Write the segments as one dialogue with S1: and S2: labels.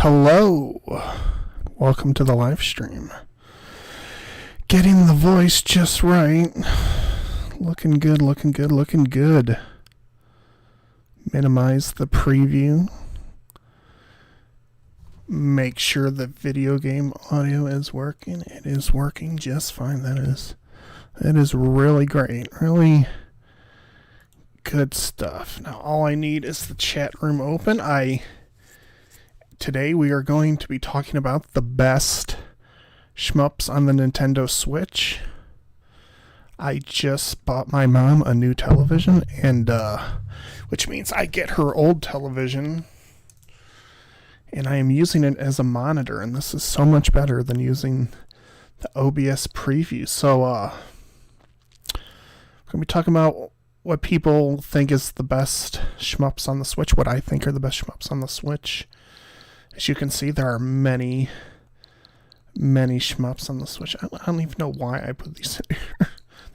S1: Hello, welcome to the live stream. Getting the voice just right. Looking good, looking good, looking good. Minimize the preview. Make sure the video game audio is working. It is working just fine. That is really great. Really good stuff. Now all I need is the chat room open. Today we are going to be talking about the best shmups on the Nintendo Switch. I just bought my mom a new television, and which means I get her old television, and I am using it as a monitor, and this is so much better than using the OBS preview. So I'm going to be talking about what people think is the best shmups on the Switch, what I think are the best shmups on the Switch. As you can see, there are many shmups on the Switch. I don't even know why I put these in here.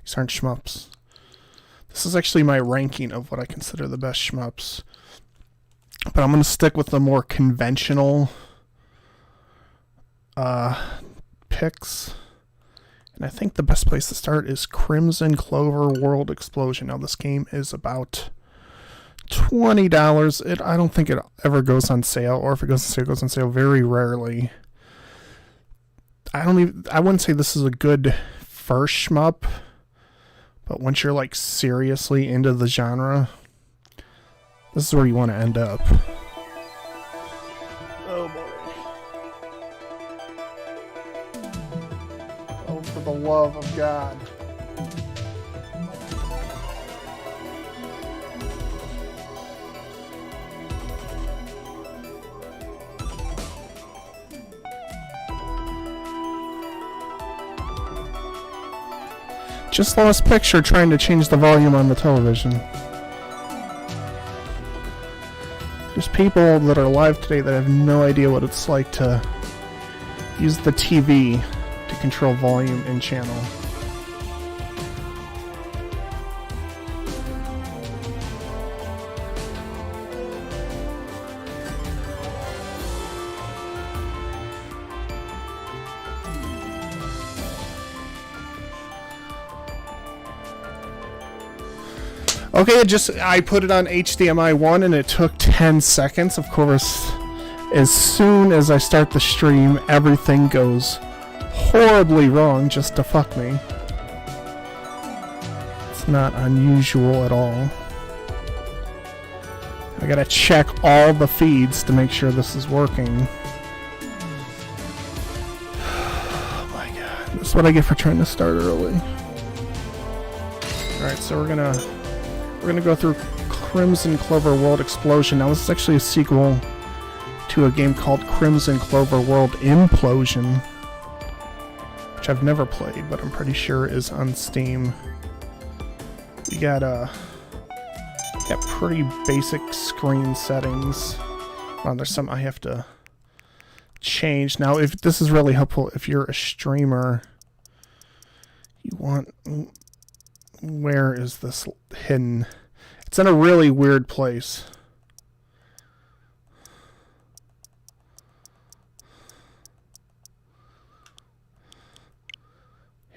S1: These aren't shmups. This is actually my ranking of what I consider the best shmups. But I'm going to stick with the more conventional picks. And I think the best place to start is Crimson Clover World Explosion. Now, this game is about $20. I don't think it ever goes on sale, or if it goes on sale, it goes on sale very rarely. I wouldn't say this is a good first shmup, but once you're like seriously into the genre, this is where you want to end up. Oh boy. Oh, for the love of God. Just lost picture trying to change the volume on the television. There's people that are live today that have no idea what it's like to use the TV to control volume and channel. Okay, I put it on HDMI 1 and it took 10 seconds. Of course, as soon as I start the stream, everything goes horribly wrong just to fuck me. It's not unusual at all. I gotta check all the feeds to make sure this is working. Oh my god, this is what I get for trying to start early. Alright, so we're gonna go through Crimson Clover World Explosion. Now, this is actually a sequel to a game called Crimson Clover World Implosion, which I've never played, but I'm pretty sure is on Steam. We got pretty basic screen settings. There's some I have to change. Now, if this is really helpful, if you're a streamer, you want... Where is this hidden? It's in a really weird place.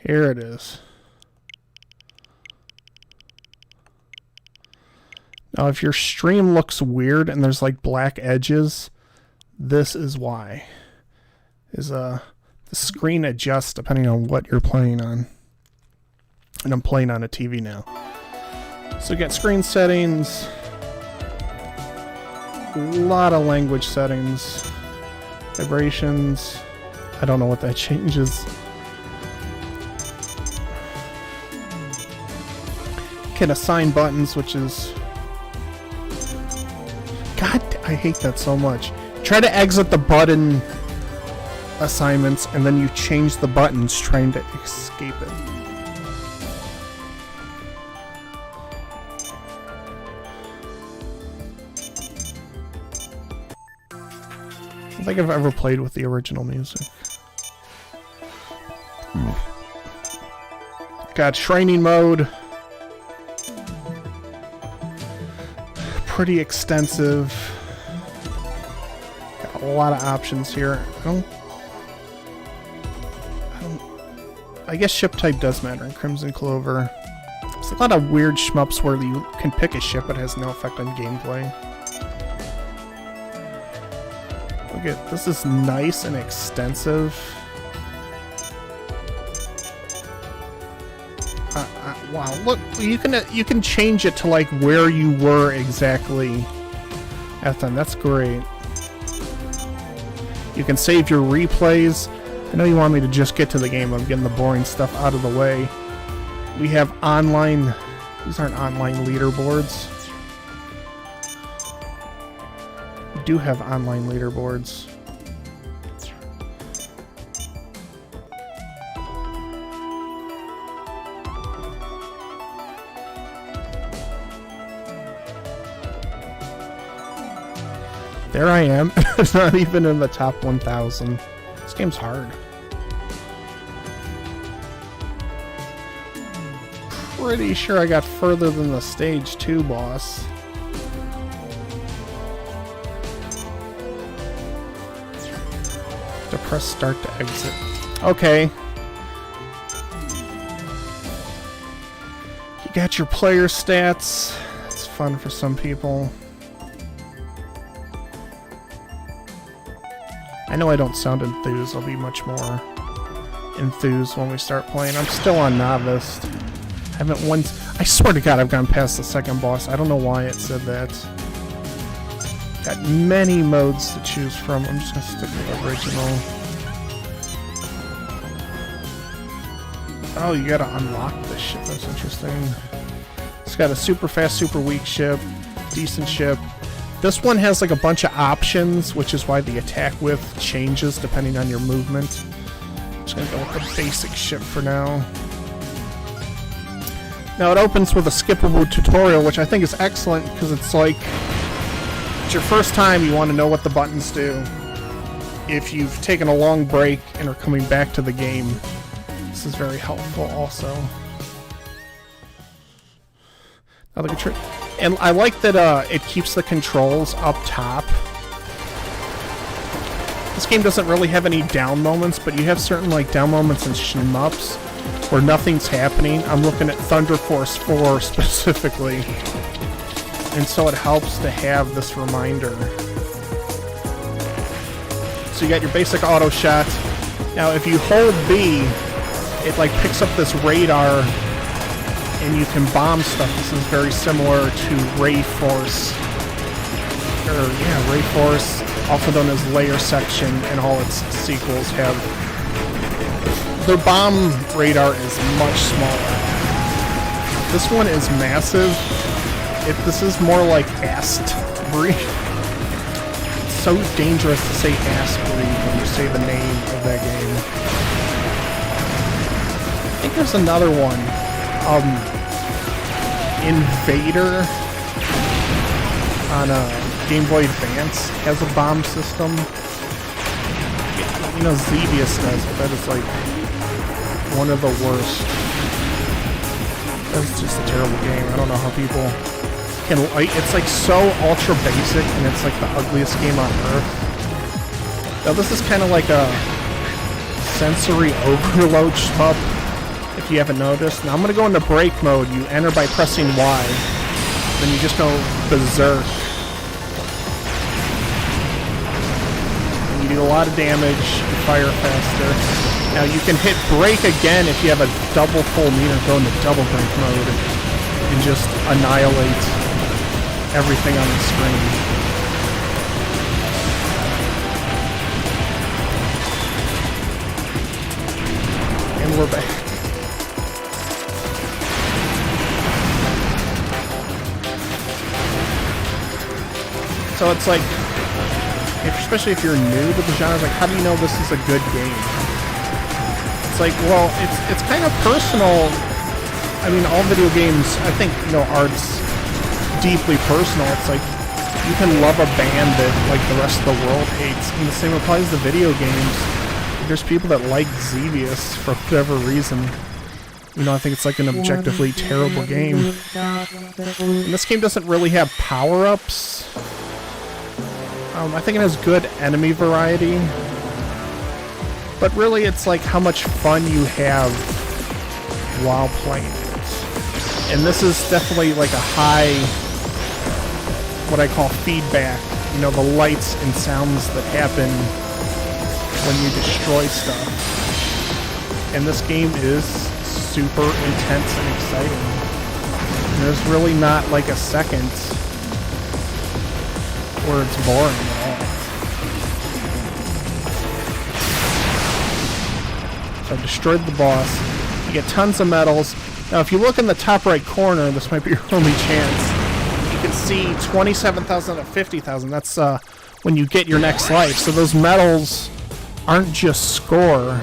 S1: Here it is. Now, if your stream looks weird and there's like black edges, this is why. The screen adjusts depending on what you're playing on. And I'm playing on a TV now. So we got screen settings, a lot of language settings, vibrations. I don't know what that changes. Can assign buttons, which is... God, I hate that so much. Try to exit the button assignments, and then you change the buttons trying to escape it. I don't think I've ever played with the original music. Got Shrining mode. Pretty extensive. Got a lot of options here. I guess ship type does matter in Crimson Clover. There's a lot of weird shmups where you can pick a ship but it has no effect on gameplay. Look at this, is nice and extensive. Wow, look, you can change it to like where you were exactly at the time. That's great. You can save your replays. I know you want me to just get to the game. I'm getting the boring stuff out of the way. We have online... These aren't online leaderboards. We do have online leaderboards. There I am. It's not even in the top 1,000. This game's hard. Pretty sure I got further than the stage 2 boss. To press start to exit. Okay. You got your player stats. It's fun for some people. I know I don't sound enthused. I'll be much more enthused when we start playing. I'm still on novice. I haven't once... I swear to God I've gone past the second boss. I don't know why it said that. Got many modes to choose from. I'm just going to stick with the original. Oh, you gotta unlock this ship. That's interesting. It's got a super fast, super weak ship. Decent ship. This one has like a bunch of options, which is why the attack width changes depending on your movement. I'm just gonna go with the basic ship for now. Now it opens with a skippable tutorial, which I think is excellent because it's like, it's your first time, you want to know what the buttons do. If you've taken a long break and are coming back to the game, this is very helpful also. Now the control. And I like that it keeps the controls up top. This game doesn't really have any down moments, but you have certain like down moments in Shmups where nothing's happening. I'm looking at Thunder Force 4 specifically. And so it helps to have this reminder. So you got your basic auto shot. Now if you hold B, it like picks up this radar and you can bomb stuff. This is very similar to Ray Force. Ray Force, also known as Layer Section, and all its sequels have... Their bomb radar is much smaller. This one is massive. This is more like Astbury. It's so dangerous to say Astbury when you say the name of that game. I think there's another one. Invader on a Game Boy Advance has a bomb system. You know, Xevious does, but that is like one of the worst. That's just a terrible game. I don't know how people can like. It's like so ultra basic, and it's like the ugliest game on earth. Now this is kind of like a sensory overload shmup. If you haven't noticed. Now I'm going to go into break mode. You enter by pressing Y. Then you just go berserk. And you do a lot of damage. You fire faster. Now you can hit break again if you have a double full meter. Go into double break mode. And just annihilate everything on the screen. And we're back. So it's like, especially if you're new to the genre, like, how do you know this is a good game? It's like, well, it's kind of personal. I mean, all video games, I think, you know, art's deeply personal. It's like, you can love a band that, like, the rest of the world hates, and the same applies to video games. There's people that like Xevious for whatever reason. You know, I think it's like an objectively terrible game. And this game doesn't really have power-ups. I think it has good enemy variety. But really, it's like how much fun you have while playing it. And this is definitely like a high, what I call feedback. You know, the lights and sounds that happen when you destroy stuff. And this game is super intense and exciting. And there's really not like a second where it's boring at all. So I destroyed the boss. You get tons of medals. Now if you look in the top right corner, this might be your only chance. You can see 27,000 to 50,000. That's when you get your next life. So those medals aren't just score.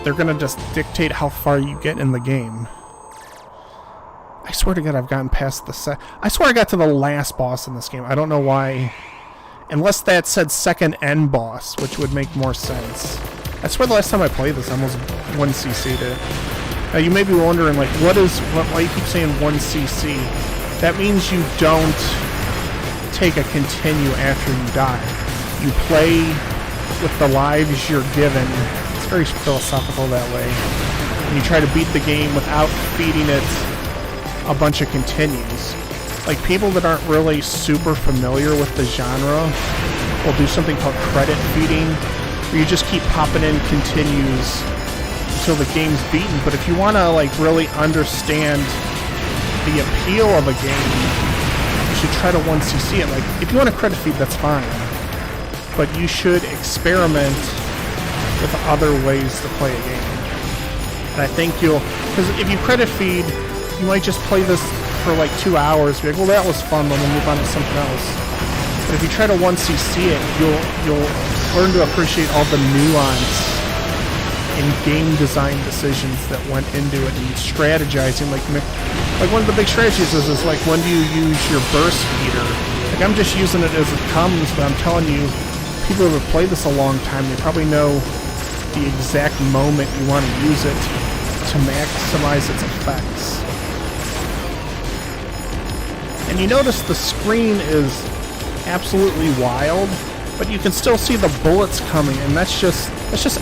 S1: They're gonna just dictate how far you get in the game. I swear to God, I've gotten past the I swear I got to the last boss in this game. I don't know why. Unless that said second end boss, which would make more sense. I swear the last time I played this, I almost 1cc'd it. Now you may be wondering, like, why you keep saying 1cc? That means you don't take a continue after you die. You play with the lives you're given. It's very philosophical that way. And you try to beat the game without feeding it a bunch of continues. Like, people that aren't really super familiar with the genre will do something called credit feeding, where you just keep popping in continues until the game's beaten. But if you want to, like, really understand the appeal of a game, you should try to 1cc it. Like, if you want a credit feed, that's fine. But you should experiment with other ways to play a game. And I think because if you credit feed, you might just play this for like 2 hours, be like, well, that was fun, then we'll move on to something else. But if you try to 1cc it, you'll learn to appreciate all the nuance in game design decisions that went into it and strategizing. Like one of the big strategies is like, when do you use your burst feeder? Like, I'm just using it as it comes, but I'm telling you, people who have played this a long time, they probably know the exact moment you want to use it to maximize its effects. And you notice the screen is absolutely wild, but you can still see the bullets coming, and that's just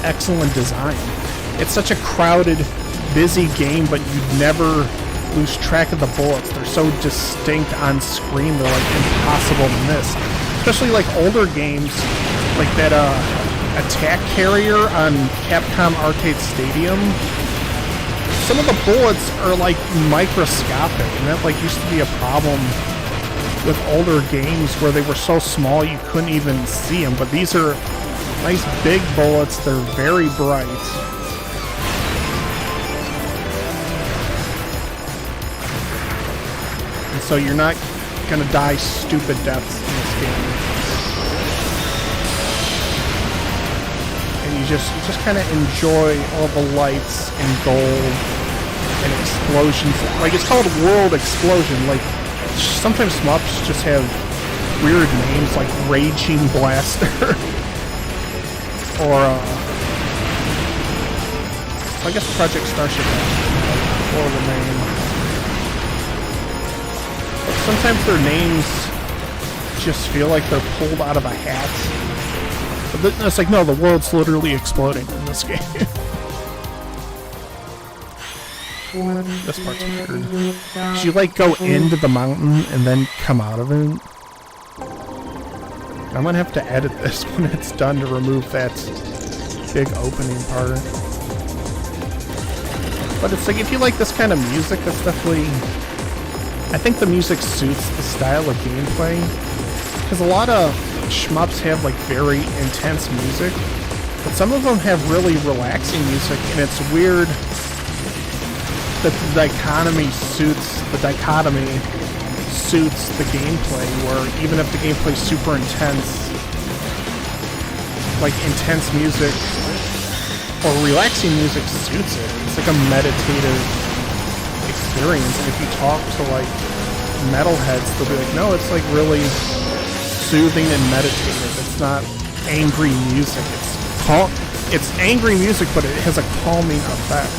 S1: excellent design. It's such a crowded, busy game, but you never lose track of the bullets. They're so distinct on screen, they're like impossible to miss. Especially like older games, like that attack carrier on Capcom Arcade Stadium. Some of the bullets are like microscopic, and that like used to be a problem with older games where they were so small you couldn't even see them. But these are nice big bullets. They're very bright. And so you're not gonna die stupid deaths in this game. And you just kind of enjoy all the lights and gold and explosions. Like, it's called World Explosion. Like, sometimes Shmups just have weird names like Raging Blaster or I guess Project Starship or the name. But sometimes their names just feel like they're pulled out of a hat. But it's like, no, the world's literally exploding in this game. This part's weird. You like go into the mountain and then come out of it. I'm gonna have to edit this when it's done to remove that big opening part. But it's like, if you like this kind of music, that's definitely... I think the music suits the style of gameplay. Because a lot of shmups have like very intense music, but some of them have really relaxing music, and it's weird that the dichotomy suits the gameplay, where even if the gameplay's super intense, like intense music or relaxing music suits it. It's like a meditative experience, and if you talk to like metalheads, they'll be like, no, it's like really soothing and meditative. It's not angry music. It's angry music, but it has a calming effect.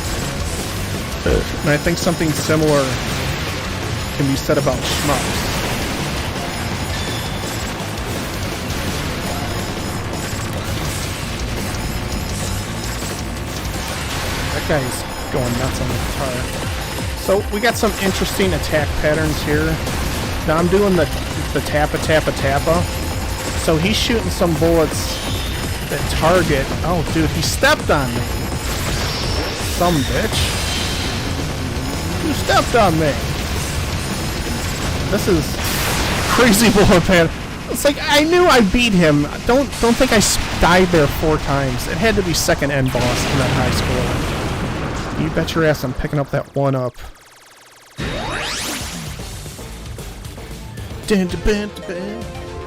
S1: And I think something similar can be said about Shmups. That guy's going nuts on the guitar. So we got some interesting attack patterns here. Now I'm doing the tappa tappa tappa. So he's shooting some bullets that target. Oh, dude, he stepped on me. Some bitch. You stepped on me. This is crazy bullet pattern. It's like I knew I beat him. Don't think I died there 4 times. It had to be second end boss in that high score. You bet your ass I'm picking up that 1-up.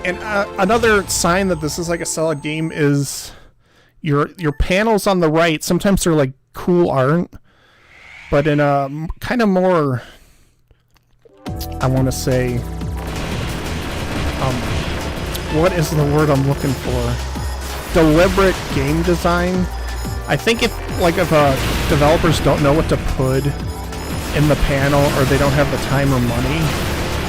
S1: And another sign that this is like a solid game is your panels on the right. Sometimes they're like cool art, but in a kind of more, I want to say, what is the word I'm looking for? Deliberate game design. I think if developers don't know what to put in the panel, or they don't have the time or money,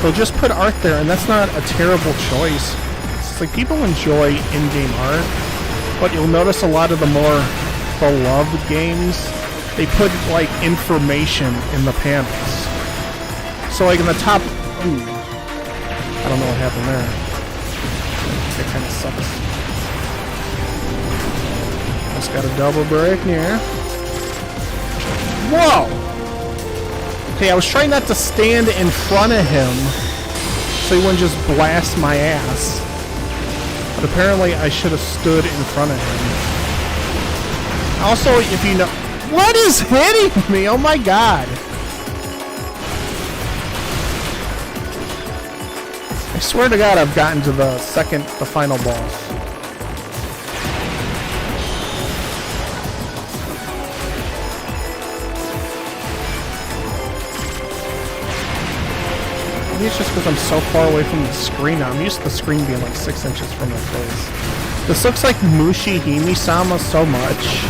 S1: they'll just put art there, and that's not a terrible choice. It's like people enjoy in-game art, but you'll notice a lot of the more beloved games, they put like information in the panels. So like in the top, ooh, I don't know what happened there. That kind of sucks. Just got a double break here. Whoa! Okay, I was trying not to stand in front of him so he wouldn't just blast my ass. But apparently I should have stood in front of him. Also, if you know... What is hitting me? Oh my god! I swear to god I've gotten to the final boss. Maybe it's just because I'm so far away from the screen now. I'm used to the screen being like 6 inches from my face. This looks like Mushihime-sama so much,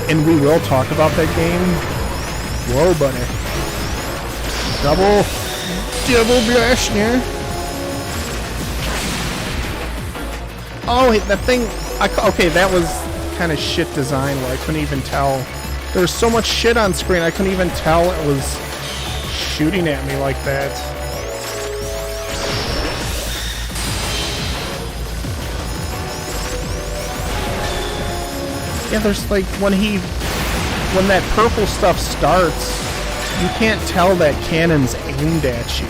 S1: and we will talk about that game. Whoa, buddy. Double blast here. Oh, that thing... okay, that was kind of shit design where I couldn't even tell. There was so much shit on screen, I couldn't even tell it was shooting at me like that. Yeah, there's like, when that purple stuff starts, you can't tell that cannon's aimed at you.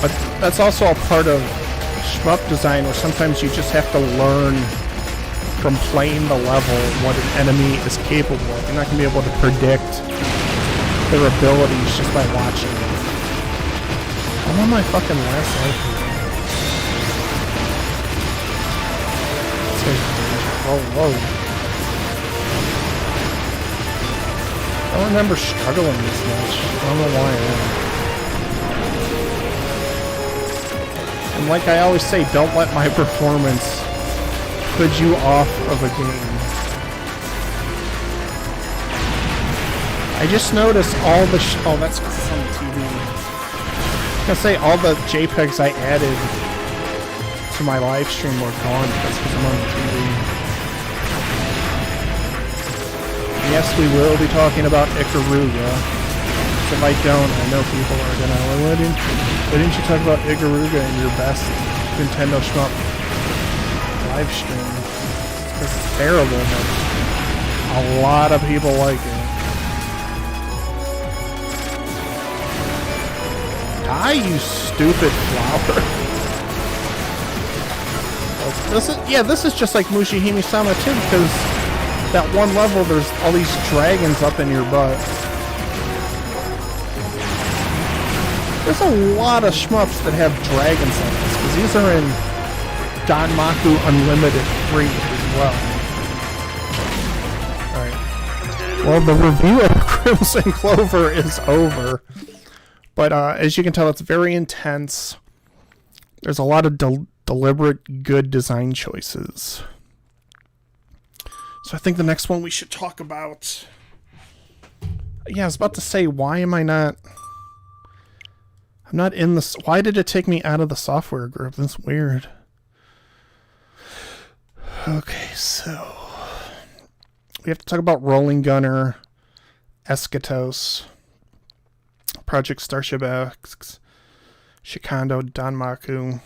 S1: But that's also a part of Shmup design where sometimes you just have to learn from playing the level what an enemy is capable of. You're not going to be able to predict their abilities just by watching it. I'm on my fucking last life here. Whoa. I don't remember struggling this much. I don't know why I am. And like I always say, don't let my performance put you off of a game. I just noticed all the oh, that's because it's on the TV. I was gonna say all the JPEGs I added to my live stream were gone because I'm on the TV. Yes, we will be talking about Ikaruga. If I don't, I know people are gonna. Why didn't you talk about Ikaruga in your best Nintendo Shmup live stream? Because it's terrible, but a lot of people like it. Die, you stupid flower! This is just like Mushihime-sama too, because that one level, there's all these dragons up in your butt. There's a lot of shmups that have dragons on this, because these are in Danmaku Unlimited 3 as well. Alright. Well, the review of Crimson Clover is over. But as you can tell, it's very intense. There's a lot of deliberate good design choices. So I think the next one we should talk about... Yeah, I was about to say, why am I not... I'm not in the... Why did it take me out of the software group? That's weird. Okay, so... we have to talk about Rolling Gunner, Eschatos, Project Starship X, Shikando, Danmaku.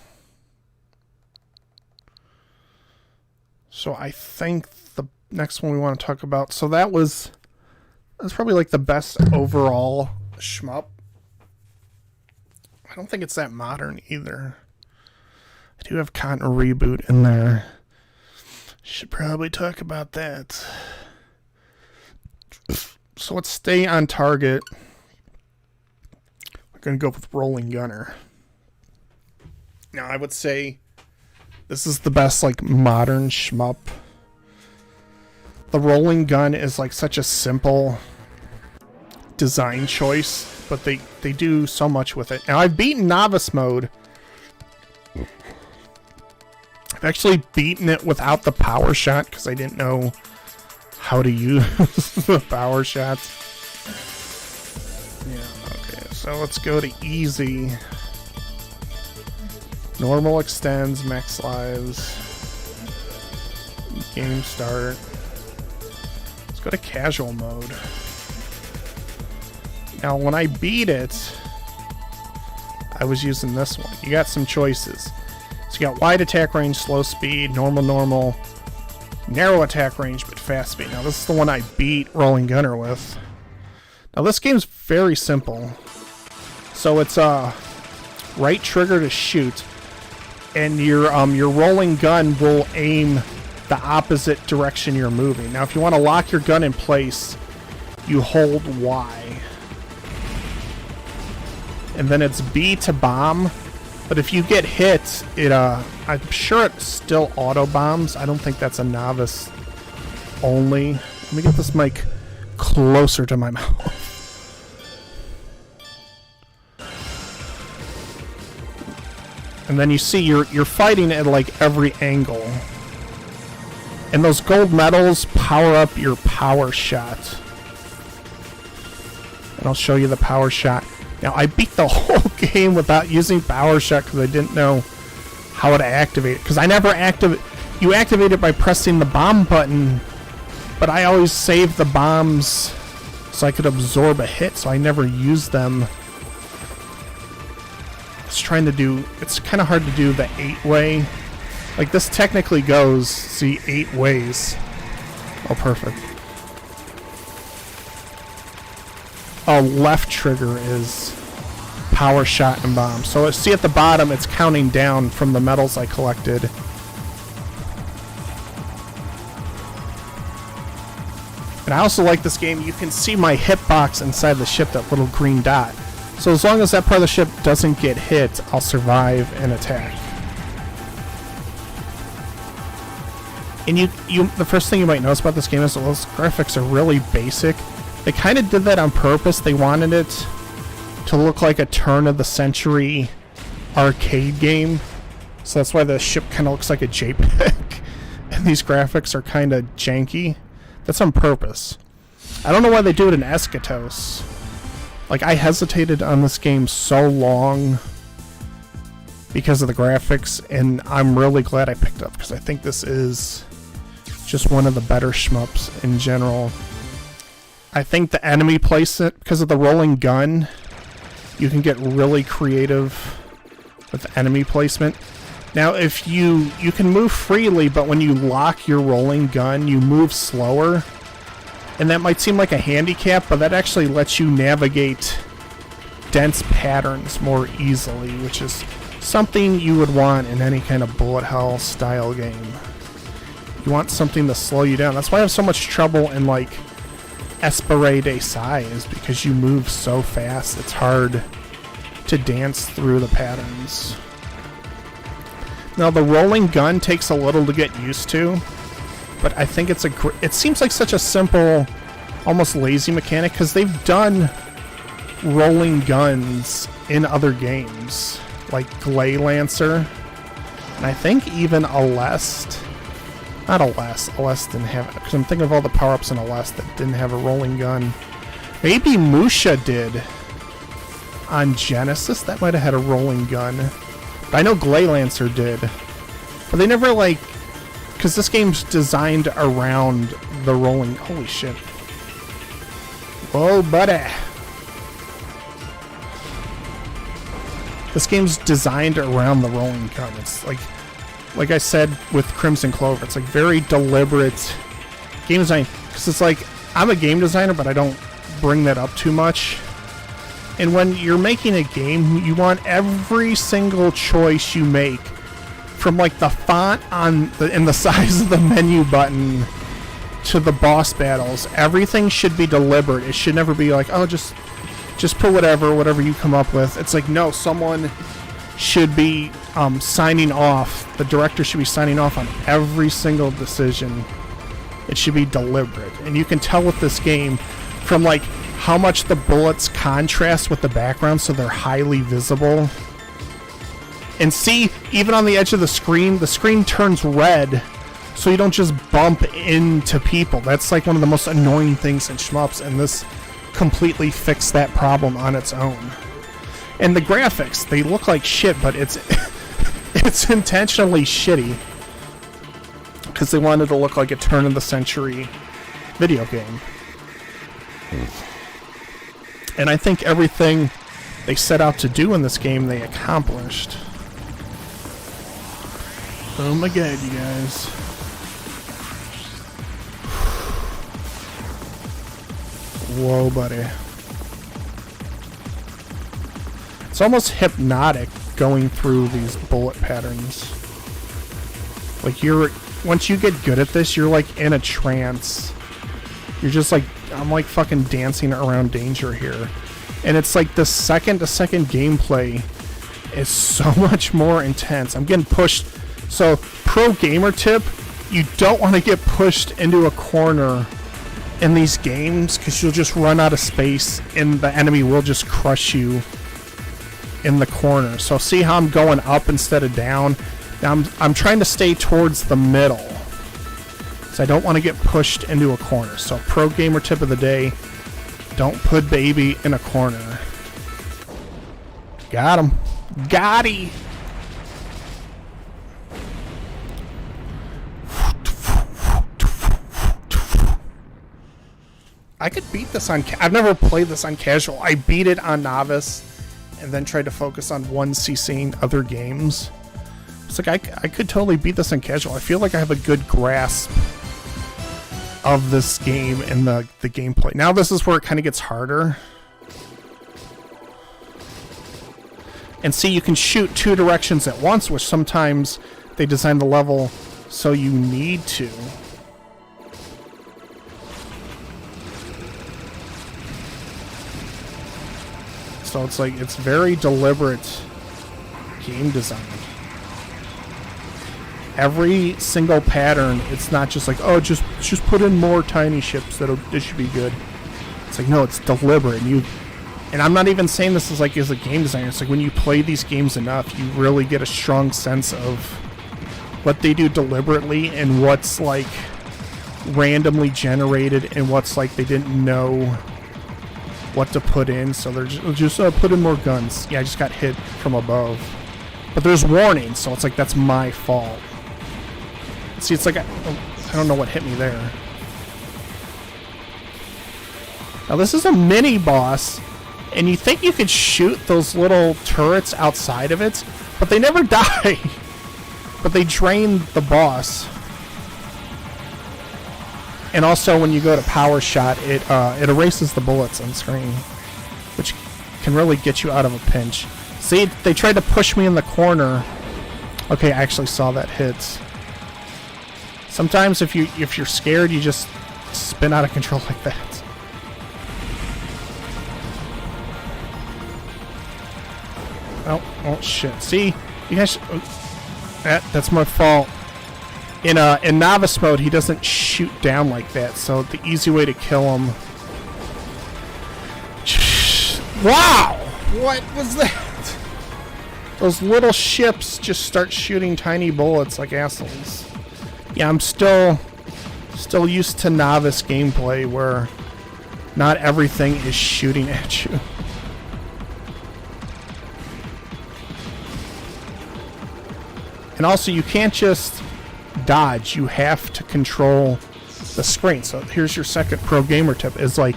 S1: So I think the next one we want to talk about, so that's probably like the best overall shmup. I don't think it's that modern either. I do have Contra Reboot in there. Should probably talk about that. So let's stay on target. We're going to go with Rolling Gunner. Now I would say this is the best like modern shmup. The rolling gun is like such a simple design choice, but they do so much with it. Now I've beaten novice mode. I've actually beaten it without the power shot because I didn't know how to use the power shots. Yeah, okay, so let's go to easy. Normal extends, max lives, game start. Let's go to casual mode. Now, when I beat it, I was using this one. You got some choices. So you got wide attack range, slow speed, normal, narrow attack range, but fast speed. Now, this is the one I beat Rolling Gunner with. Now, this game's very simple. So it's right trigger to shoot. And your rolling gun will aim the opposite direction you're moving. Now, if you want to lock your gun in place, you hold Y. And then it's B to bomb. But if you get hit, I'm sure it still auto bombs. I don't think that's a novice only. Let me get this mic closer to my mouth. And then you see you're fighting at like every angle. And those gold medals power up your power shot. And I'll show you the power shot. Now I beat the whole game without using power shot because I didn't know how to activate it. Because I never you activate it by pressing the bomb button, but I always saved the bombs so I could absorb a hit, so I never used them. It's kind of hard to do the 8-way. Like this technically goes, see, 8 ways. Oh, perfect. Oh, left trigger is power shot and bomb. So see at the bottom, it's counting down from the medals I collected. And I also like this game. You can see my hitbox inside the ship, that little green dot. So as long as that part of the ship doesn't get hit, I'll survive an attack. And the first thing you might notice about this game is that those graphics are really basic. They kind of did that on purpose. They wanted it to look like a turn-of-the-century arcade game. So that's why the ship kind of looks like a JPEG. And these graphics are kind of janky. That's on purpose. I don't know why they do it in Eschatos. Like, I hesitated on this game so long because of the graphics, and I'm really glad I picked it up because I think this is just one of the better shmups in general. I think the enemy placement, because of the rolling gun, you can get really creative with enemy placement. Now, if you can move freely, but when you lock your rolling gun, you move slower. And that might seem like a handicap, but that actually lets you navigate dense patterns more easily, which is something you would want in any kind of bullet hell style game. You want something to slow you down. That's why I have so much trouble in like Espere de Sai, is because you move so fast. It's hard to dance through the patterns. Now the rolling gun takes a little to get used to, but I think it seems like such a simple, almost lazy mechanic, because they've done rolling guns in other games, like Glay Lancer, and I think even Aleste. Not Aleste didn't have it, because I'm thinking of all the power-ups in Aleste that didn't have a rolling gun. Maybe Musha did on Genesis. That might have had a rolling gun. But I know Glay Lancer did. But they never, like... because this game's designed around the rolling. Holy shit! Whoa, buddy! This game's designed around the rolling gun. It's like I said with Crimson Clover, it's like very deliberate game design. Because it's like, I'm a game designer, but I don't bring that up too much. And when you're making a game, you want every single choice you make, from like the font and the size of the menu button to the boss battles, everything should be deliberate. It should never be like, oh, just put whatever you come up with. It's like, no, someone should be signing off. The director should be signing off on every single decision. It should be deliberate. And you can tell with this game from like how much the bullets contrast with the background so they're highly visible. And see, even on the edge of the screen turns red so you don't just bump into people. That's like one of the most annoying things in Shmups, and this completely fixed that problem on its own. And the graphics, they look like shit, but it's it's intentionally shitty because they wanted to look like a turn of the century video game. And I think everything they set out to do in this game they accomplished. Oh my god, you guys. Whoa, buddy. It's almost hypnotic going through these bullet patterns. Like once you get good at this, you're like in a trance. You're just like, I'm like fucking dancing around danger here. And it's like the second to second gameplay is so much more intense. I'm getting pushed. So, pro gamer tip, you don't want to get pushed into a corner in these games because you'll just run out of space and the enemy will just crush you in the corner. So see how I'm going up instead of down? Now I'm trying to stay towards the middle, so I don't want to get pushed into a corner. So pro gamer tip of the day, don't put baby in a corner. Got him. Got he. I could beat this on... I've never played this on casual. I beat it on novice and then tried to focus on 1cc'ing other games. It's like I could totally beat this on casual. I feel like I have a good grasp of this game and the gameplay. Now this is where it kind of gets harder. And see, you can shoot two directions at once, which sometimes they design the level so you need to. So it's like, it's very deliberate game design. Every single pattern, it's not just like, oh, just put in more tiny ships, it should be good. It's like, no, it's deliberate. And I'm not even saying this is like as a game designer. It's like when you play these games enough, you really get a strong sense of what they do deliberately and what's like randomly generated and what's like they didn't know what to put in, so they're just put in more guns. Yeah, I just got hit from above. But there's warnings, so it's like that's my fault. See, it's like I don't know what hit me there. Now this is a mini boss, and you think you could shoot those little turrets outside of it, but they never die. But they drain the boss. And also, when you go to power shot, it erases the bullets on screen, which can really get you out of a pinch. See, they tried to push me in the corner. Okay, I actually saw that hit. Sometimes, if you're scared, you just spin out of control like that. Oh shit! See, you guys, that's my fault. In novice mode, he doesn't shoot down like that, so the easy way to kill him... Wow! What was that? Those little ships just start shooting tiny bullets like assholes. Yeah, I'm still used to novice gameplay where not everything is shooting at you. And also, you can't just dodge, you have to control the screen. So here's your second pro gamer tip, is like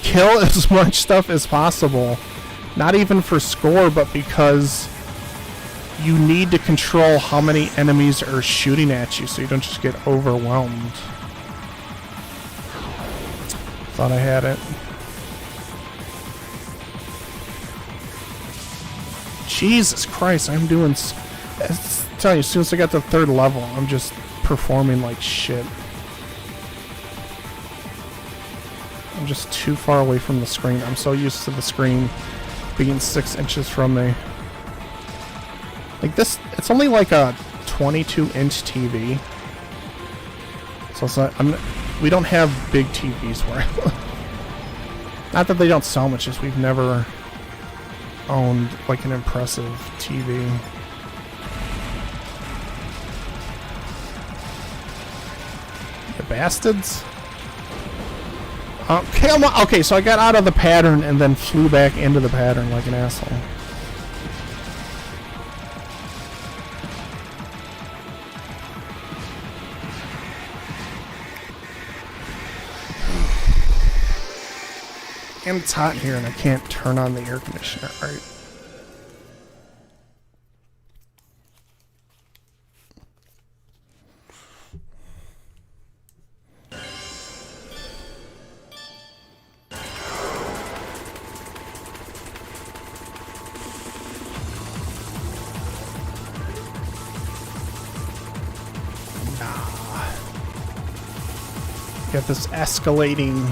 S1: kill as much stuff as possible, not even for score, but because you need to control how many enemies are shooting at you so you don't just get overwhelmed. Thought I had it. Jesus Christ, I'm doing... I tell you, as soon as I got to the third level, I'm just performing like shit. I'm just too far away from the screen. I'm so used to the screen being 6 inches from me. Like this, it's only like a 22-inch TV. So it's not, we don't have big TVs where I live. Not that they don't sell much, just we've never owned like an impressive TV. You bastards. Come on. Okay, so I got out of the pattern and then flew back into the pattern like an asshole. And it's hot in here and I can't turn on the air conditioner. All right. Got this escalating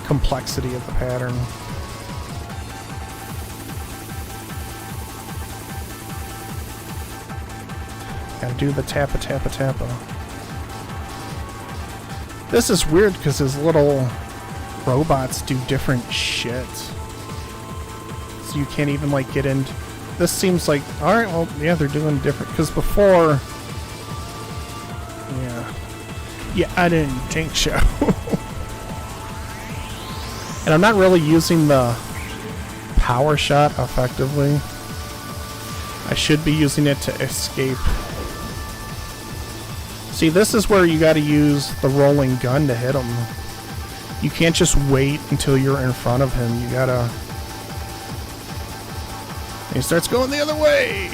S1: complexity of the pattern. Gotta do the tappa tappa tappa. This is weird because his little robots do different shit. So you can't even like get in. This seems like, alright, well, yeah, they're doing different. Because before... Yeah, I didn't think so. And I'm not really using the power shot effectively. I should be using it to escape. See, this is where you gotta use the rolling gun to hit him. You can't just wait until you're in front of him. You gotta... And he starts going the other way!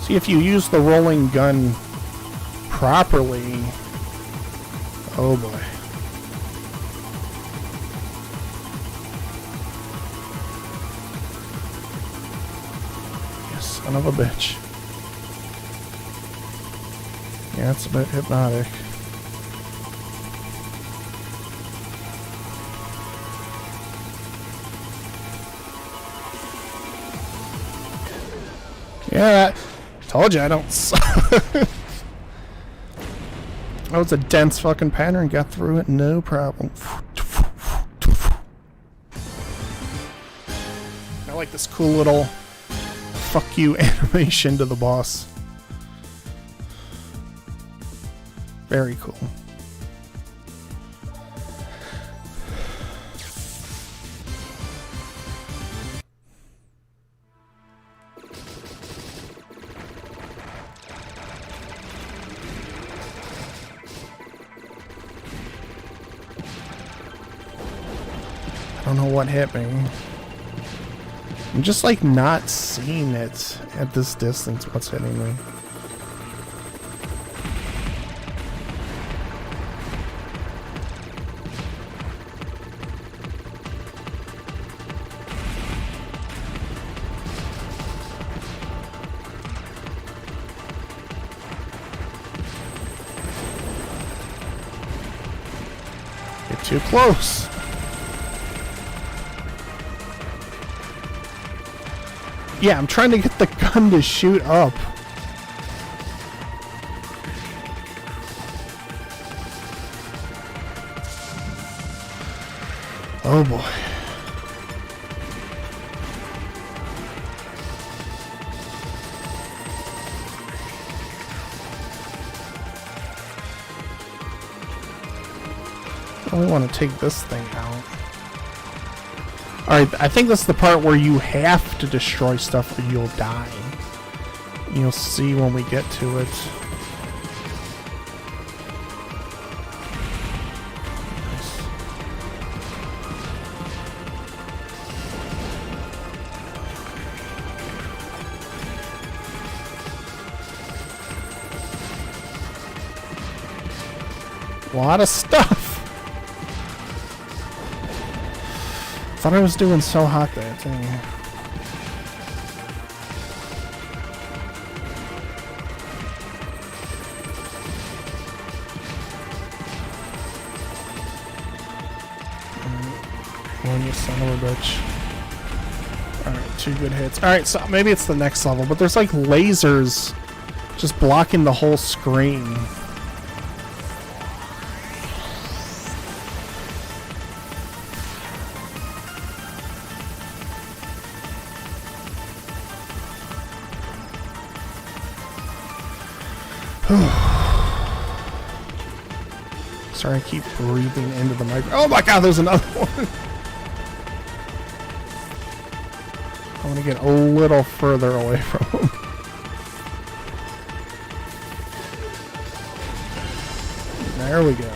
S1: See, if you use the rolling gun properly... Oh boy. You son of a bitch. Yeah, it's a bit hypnotic. Yeah, told you I don't suck. That was a dense fucking pattern. Got through it, no problem. I like this cool little fuck you animation to the boss. Very cool. I don't know what hit me. I'm just like not seeing it at this distance. What's hitting me? Get too close. Yeah, I'm trying to get the gun to shoot up. Oh boy. Definitely want to take this thing out. Alright, I think this is the part where you have to destroy stuff or you'll die. You'll see when we get to it. A lot of stuff. Thought I was doing so hot there, dang. One, you son of a bitch. Alright, 2 good hits. Alright, so maybe it's the next level, but there's like lasers just blocking the whole screen. Sorry, I keep breathing into the mic. Oh my god, there's another one! I want to get a little further away from him. There we go.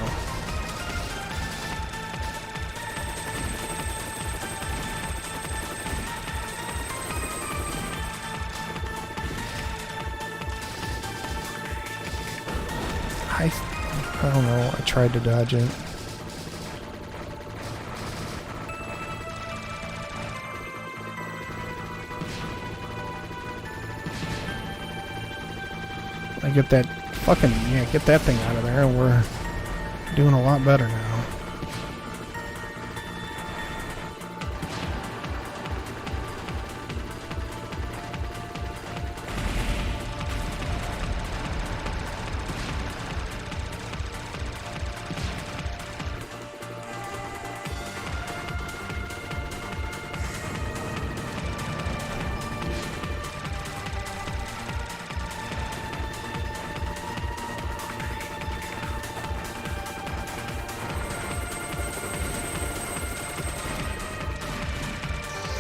S1: I don't know, I tried to dodge it. I get that fucking, yeah, get that thing out of there and we're doing a lot better now.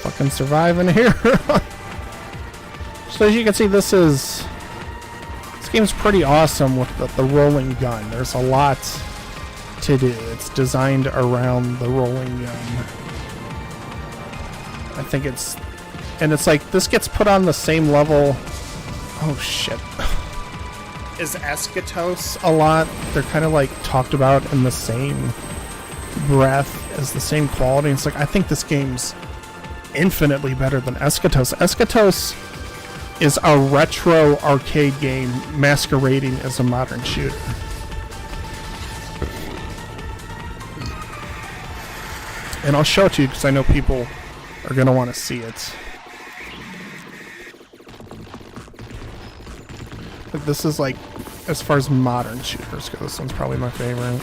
S1: Fucking surviving here. So as you can see, this game's pretty awesome with the rolling gun. There's a lot to do. It's designed around the rolling gun. I think it's like this gets put on the same level. Oh shit. Is Eschatos a lot. They're kind of like talked about in the same breath as the same quality. It's like, I think this game's infinitely better than Eschatos. Eschatos is a retro arcade game masquerading as a modern shooter. And I'll show it to you because I know people are going to want to see it. But this is like, as far as modern shooters go, this one's probably my favorite.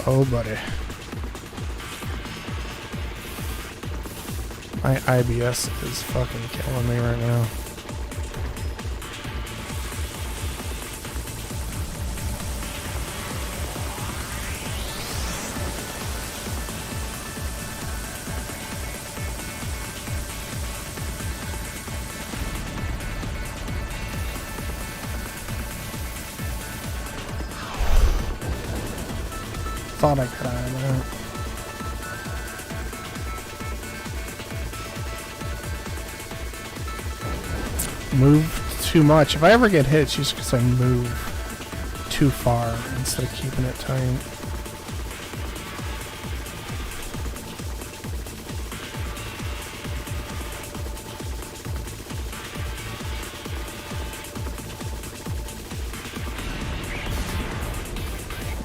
S1: Oh, buddy. My IBS is fucking killing me right now. Thought I could have that. Move too much. If I ever get hit, it's just because I move too far instead of keeping it tight.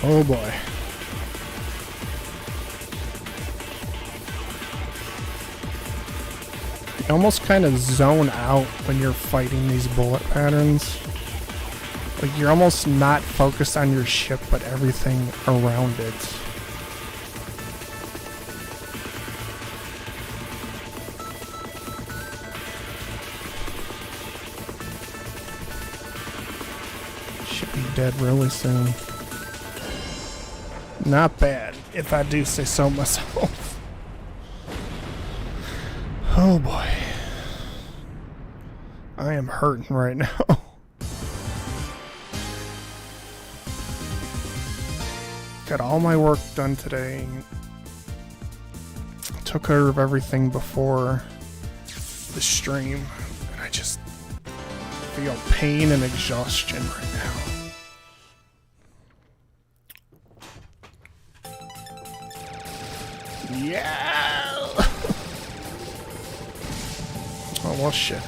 S1: Oh boy. You almost kind of zone out when you're fighting these bullet patterns. Like, you're almost not focused on your ship, but everything around it. dead really soon. Not bad, if I do say so myself. Oh boy. I am hurting right now. Got all my work done today. Took care of everything before the stream. And I just feel pain and exhaustion right now. Yeah! Oh, well, shit.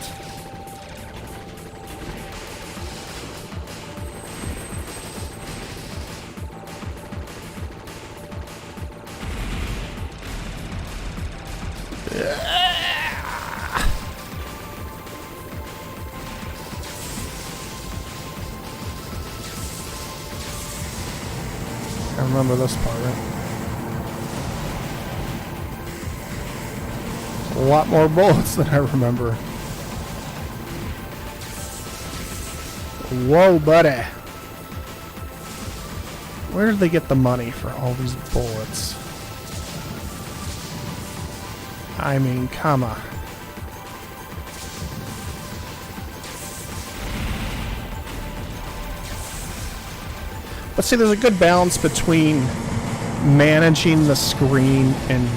S1: I remember this part. A lot more bullets than I remember. Whoa, buddy. Where did they get the money for all these bullets? I mean, come on. But see, there's a good balance between managing the screen and...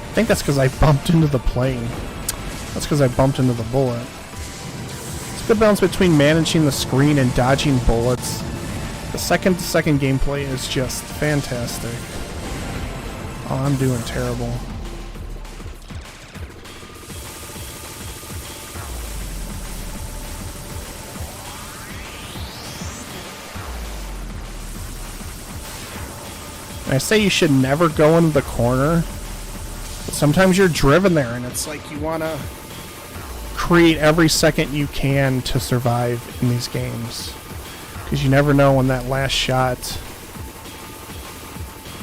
S1: I think that's because I bumped into the plane. That's because I bumped into the bullet. It's a good balance between managing the screen and dodging bullets. The second gameplay is just fantastic. Oh, I'm doing terrible. And I say you should never go into the corner, but sometimes you're driven there and it's like you want to create every second you can to survive in these games. Because you never know when that last shot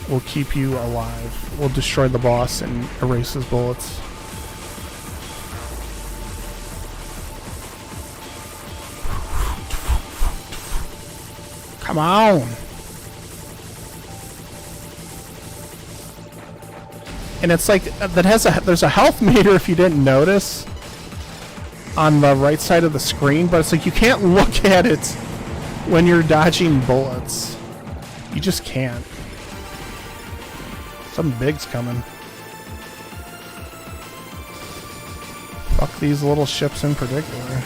S1: will keep you alive, will destroy the boss and erase his bullets. Come on! And it's like, there's a health meter if you didn't notice on the right side of the screen, but it's like you can't look at it when you're dodging bullets. You just can't. Something big's coming. Fuck these little ships in particular.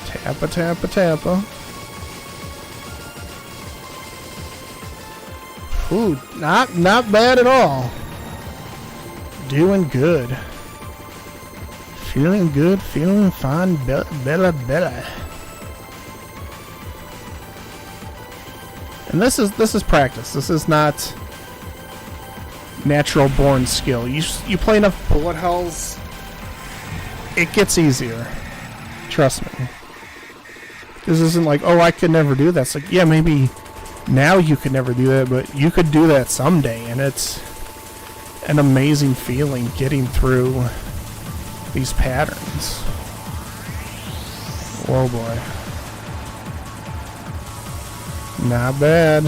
S1: Tappa, tappa, tappa. Ooh, not bad at all. Doing good. Feeling good, feeling fine, better. And this is practice. This is not natural born skill. You play enough bullet hells, it gets easier. Trust me. This isn't like, oh, I could never do that. It's like, yeah, maybe now you could never do that, but you could do that someday, and it's an amazing feeling getting through these patterns. Oh boy. Not bad.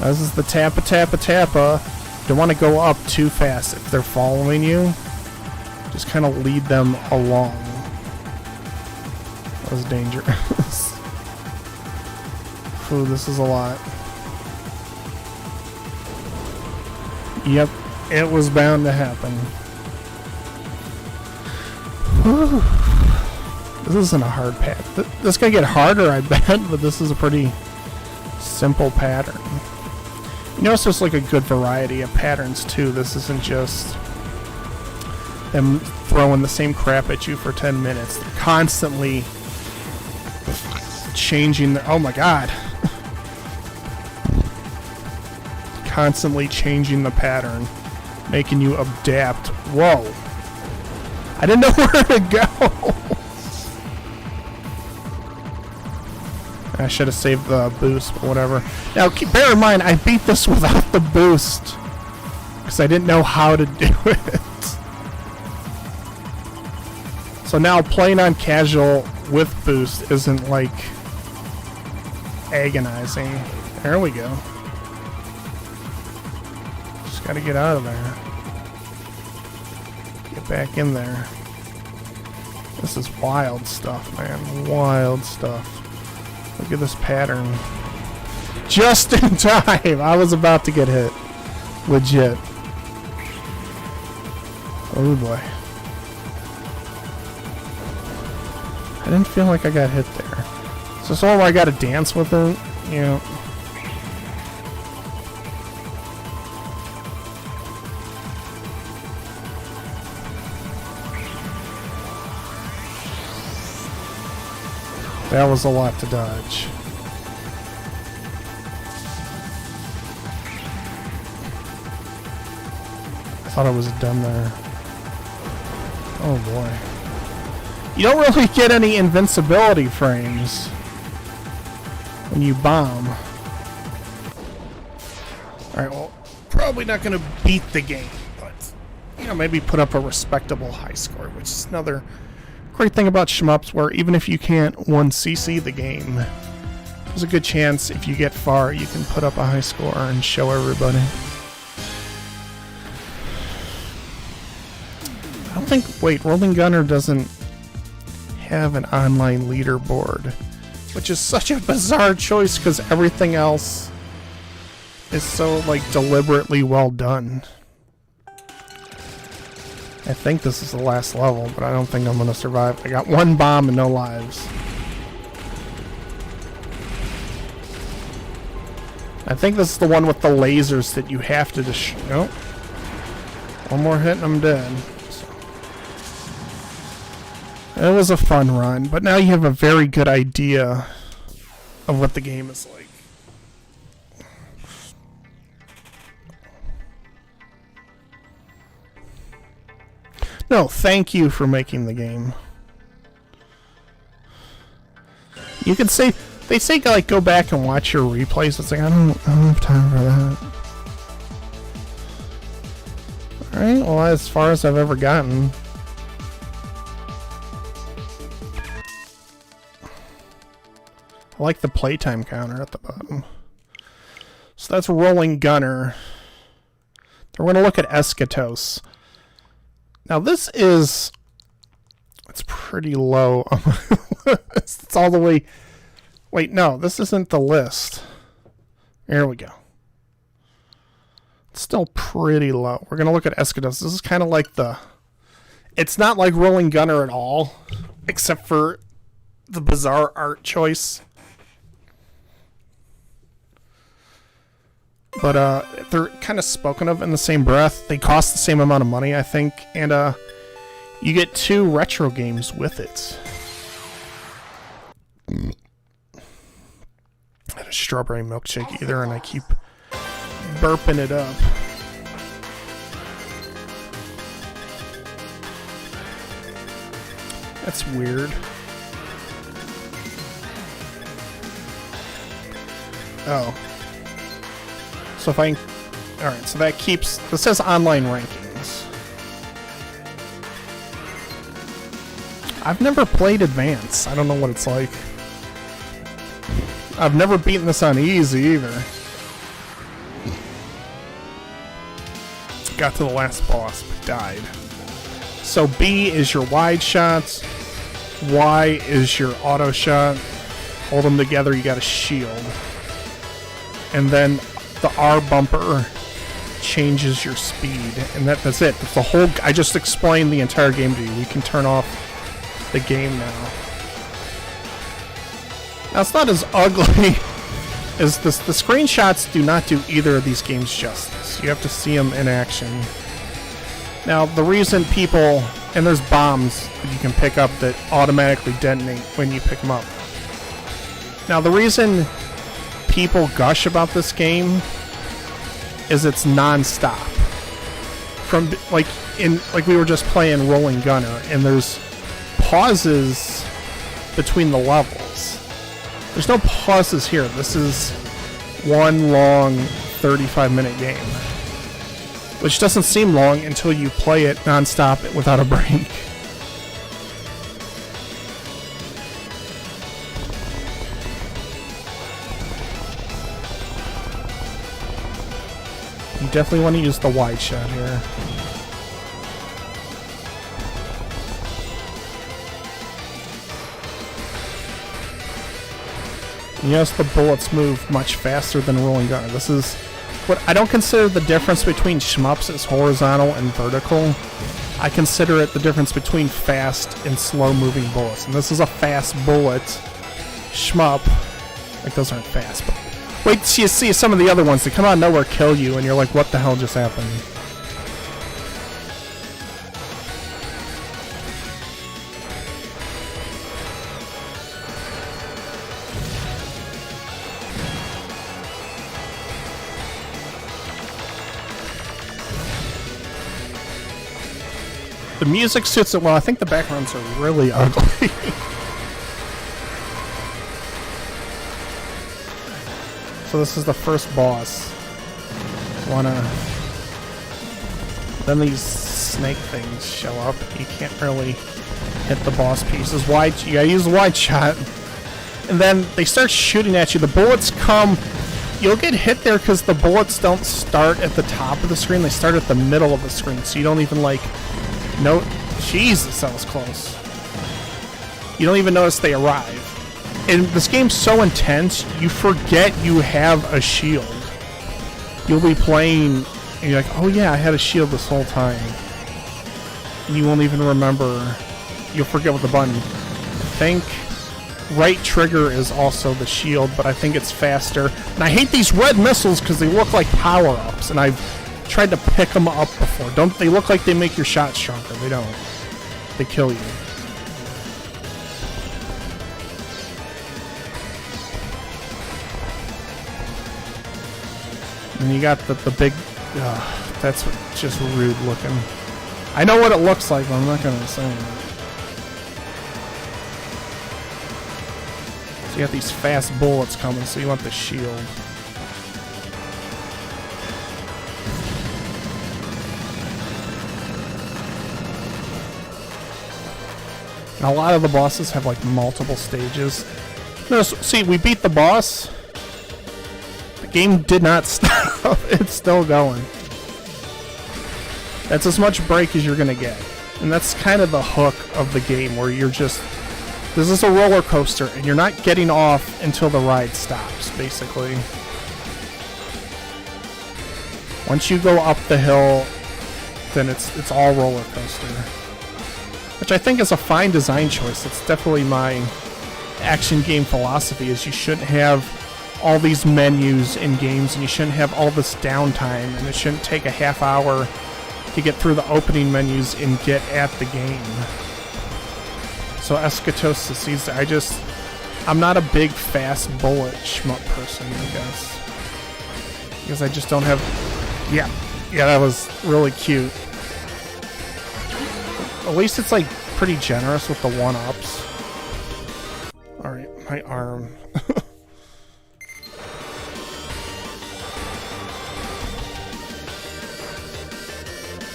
S1: This is the tappa, tappa, tappa. Don't want to go up too fast. If they're following you, just kind of lead them along. That was dangerous. Ooh, this is a lot. Yep, it was bound to happen. Whew. This isn't a hard path. This is gonna get harder, I bet, but this is a pretty simple pattern. You notice there's like a good variety of patterns too. This isn't just them throwing the same crap at you for 10 minutes. They're constantly changing the... Oh my god. Constantly changing the pattern, making you adapt. Whoa. I didn't know where to go. I should have saved the boost, but whatever. Now, bear in mind, I beat this without the boost. Because I didn't know how to do it. So now playing on casual with boost isn't, like, agonizing. There we go. Just gotta get out of there. Get back in there. This is wild stuff, man. Wild stuff. Look at this pattern. Just in time! I was about to get hit. Legit. Oh boy. I didn't feel like I got hit there. So it's all where I gotta dance with it? Yeah. That was a lot to dodge. I thought I was done there. Oh boy. You don't really get any invincibility frames when you bomb. Alright, well, probably not going to beat the game, but, you know, maybe put up a respectable high score, which is another great thing about Shmups, where even if you can't 1cc the game, there's a good chance if you get far, you can put up a high score and show everybody. I don't think... Wait, Rolling Gunner doesn't have an online leaderboard, which is such a bizarre choice because everything else is so, like, deliberately well done. I think this is the last level, but I don't think I'm going to survive. I got one bomb and no lives. I think this is the one with the lasers that you have to nope. One more hit and I'm dead. So. It was a fun run, but now you have a very good idea of what the game is like. No, thank you for making the game. You can say, they say like go back and watch your replays. It's like I don't have time for that. Alright, well, as far as I've ever gotten. I like the playtime counter at the bottom. So that's Rolling Gunner. Then we're going to look at Eschatos. Now this is... It's pretty low on my list. It's all the way... Wait, no, this isn't the list. There we go. It's still pretty low. We're going to look at Eschatos. This is kind of like the... It's not like Rolling Gunner at all, except for the bizarre art choice. But they're kind of spoken of in the same breath. They cost the same amount of money, I think, and you get 2 retro games with it. I had a strawberry milkshake either, and I keep burping it up. That's weird. Oh. So if I... Alright, so that keeps... This says online rankings. I've never played Advance. I don't know what it's like. I've never beaten this on easy either. Got to the last boss, but died. So B is your wide shots. Y is your auto shot. Hold them together, you got a shield. And then the R bumper changes your speed, and that's it. That's the whole. I just explained the entire game to you. We can turn off the game now. Now it's not as ugly as this. The screenshots do not do either of these games justice. You have to see them in action. Now the reason people, and there's bombs that you can pick up that automatically detonate when you pick them up. Now the reason people gush about this game is it's non-stop. from like we were just playing Rolling Gunner, and there's pauses between the levels. There's no pauses here. This is one long 35-minute game, which doesn't seem long until you play it non-stop without a break. You definitely want to use the wide shot here. Yes, the bullets move much faster than Rolling Gunner. This is what I don't consider the difference between Shmups is horizontal and vertical. I consider it the difference between fast and slow moving bullets. And this is a fast bullet. Shmup, like those aren't fast, but wait till you see some of the other ones. They come out of nowhere, kill you, and you're like, what the hell just happened? The music suits it well. I think the backgrounds are really ugly. So this is the first boss. Then these snake things show up. You can't really hit the boss pieces. You gotta use the wide shot. And then they start shooting at you. The bullets come. You'll get hit there because the bullets don't start at the top of the screen. They start at the middle of the screen. So you don't even like... No, Jesus, that was close. You don't even notice they arrive. And this game's so intense, you forget you have a shield. You'll be playing, and you're like, oh yeah, I had a shield this whole time. And you won't even remember. You'll forget what the button. I think right trigger is also the shield, but I think it's faster. And I hate these red missiles because they look like power-ups, and I've tried to pick them up before. They look like they make your shot stronger. They don't. They kill you. And you got the big... that's just rude looking. I know what it looks like, but I'm not going to say it. So you got these fast bullets coming, so you want the shield. A lot of the bosses have like multiple stages. No, see, we beat the boss. The game did not stop. It's still going. That's as much break as you're gonna get. And that's kind of the hook of the game, where you're just... This is a roller coaster, and you're not getting off until the ride stops, basically. Once you go up the hill, then it's all roller coaster. Which I think is a fine design choice. It's definitely my action game philosophy, is you shouldn't have all these menus in games, and you shouldn't have all this downtime, and it shouldn't take a half hour to get through the opening menus and get at the game. So Escatosis, I'm not a big fast bullet shmup person, I guess. Because I just don't have... Yeah, that was really cute. At least it's like pretty generous with the one-ups. Alright, my arm.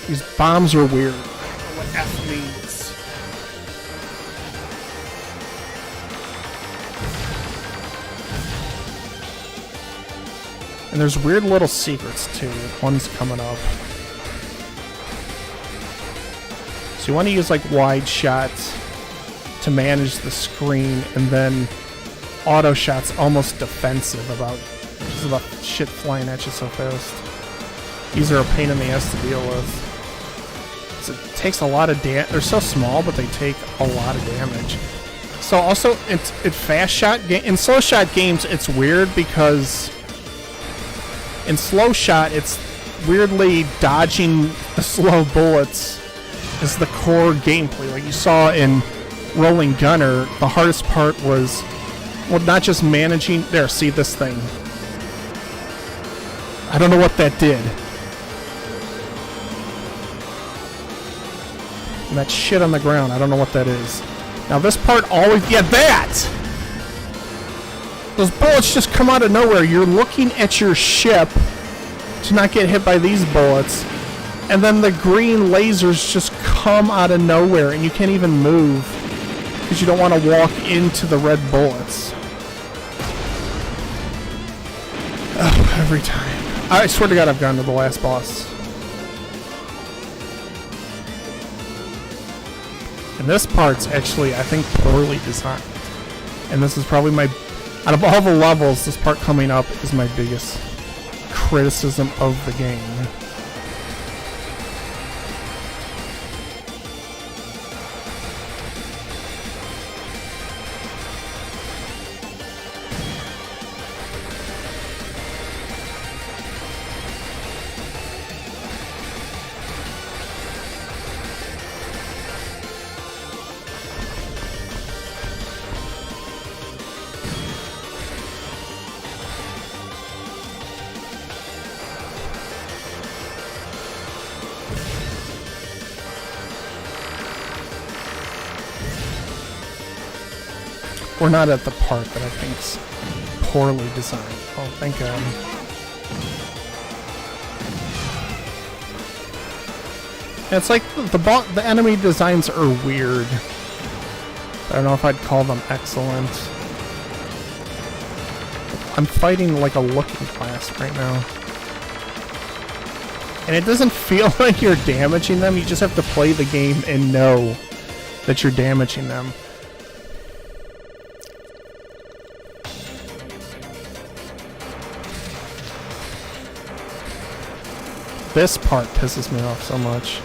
S1: These bombs are weird. I don't know what F means. And there's weird little secrets too. One's coming up. So you want to use like wide shots to manage the screen, and then auto shots almost defensive about because of the shit flying at you so fast. These are a pain in the ass to deal with. So it takes a lot of damage. They're so small, but they take a lot of damage. So also, in fast shot in slow shot games, it's weird because in slow shot, it's weirdly dodging the slow bullets is the core gameplay. Like you saw in Rolling Gunner, the hardest part was, well, not just managing... There, see this thing. I don't know what that did. And that shit on the ground, I don't know what that is. Now this part always... Yeah, that! Those bullets just come out of nowhere. You're looking at your ship to not get hit by these bullets. And then the green lasers just come out of nowhere and you can't even move. Because you don't want to walk into the red bullets. Oh, every time. I swear to God I've gotten to the last boss. And this part's actually, I think, poorly designed. And this is probably my... Out of all the levels, this part coming up is my biggest criticism of the game. We're not at the part that I think's poorly designed. Oh, thank God. It's like the enemy designs are weird. I don't know if I'd call them excellent. I'm fighting like a looking glass right now. And it doesn't feel like you're damaging them. You just have to play the game and know that you're damaging them. This part pisses me off so much.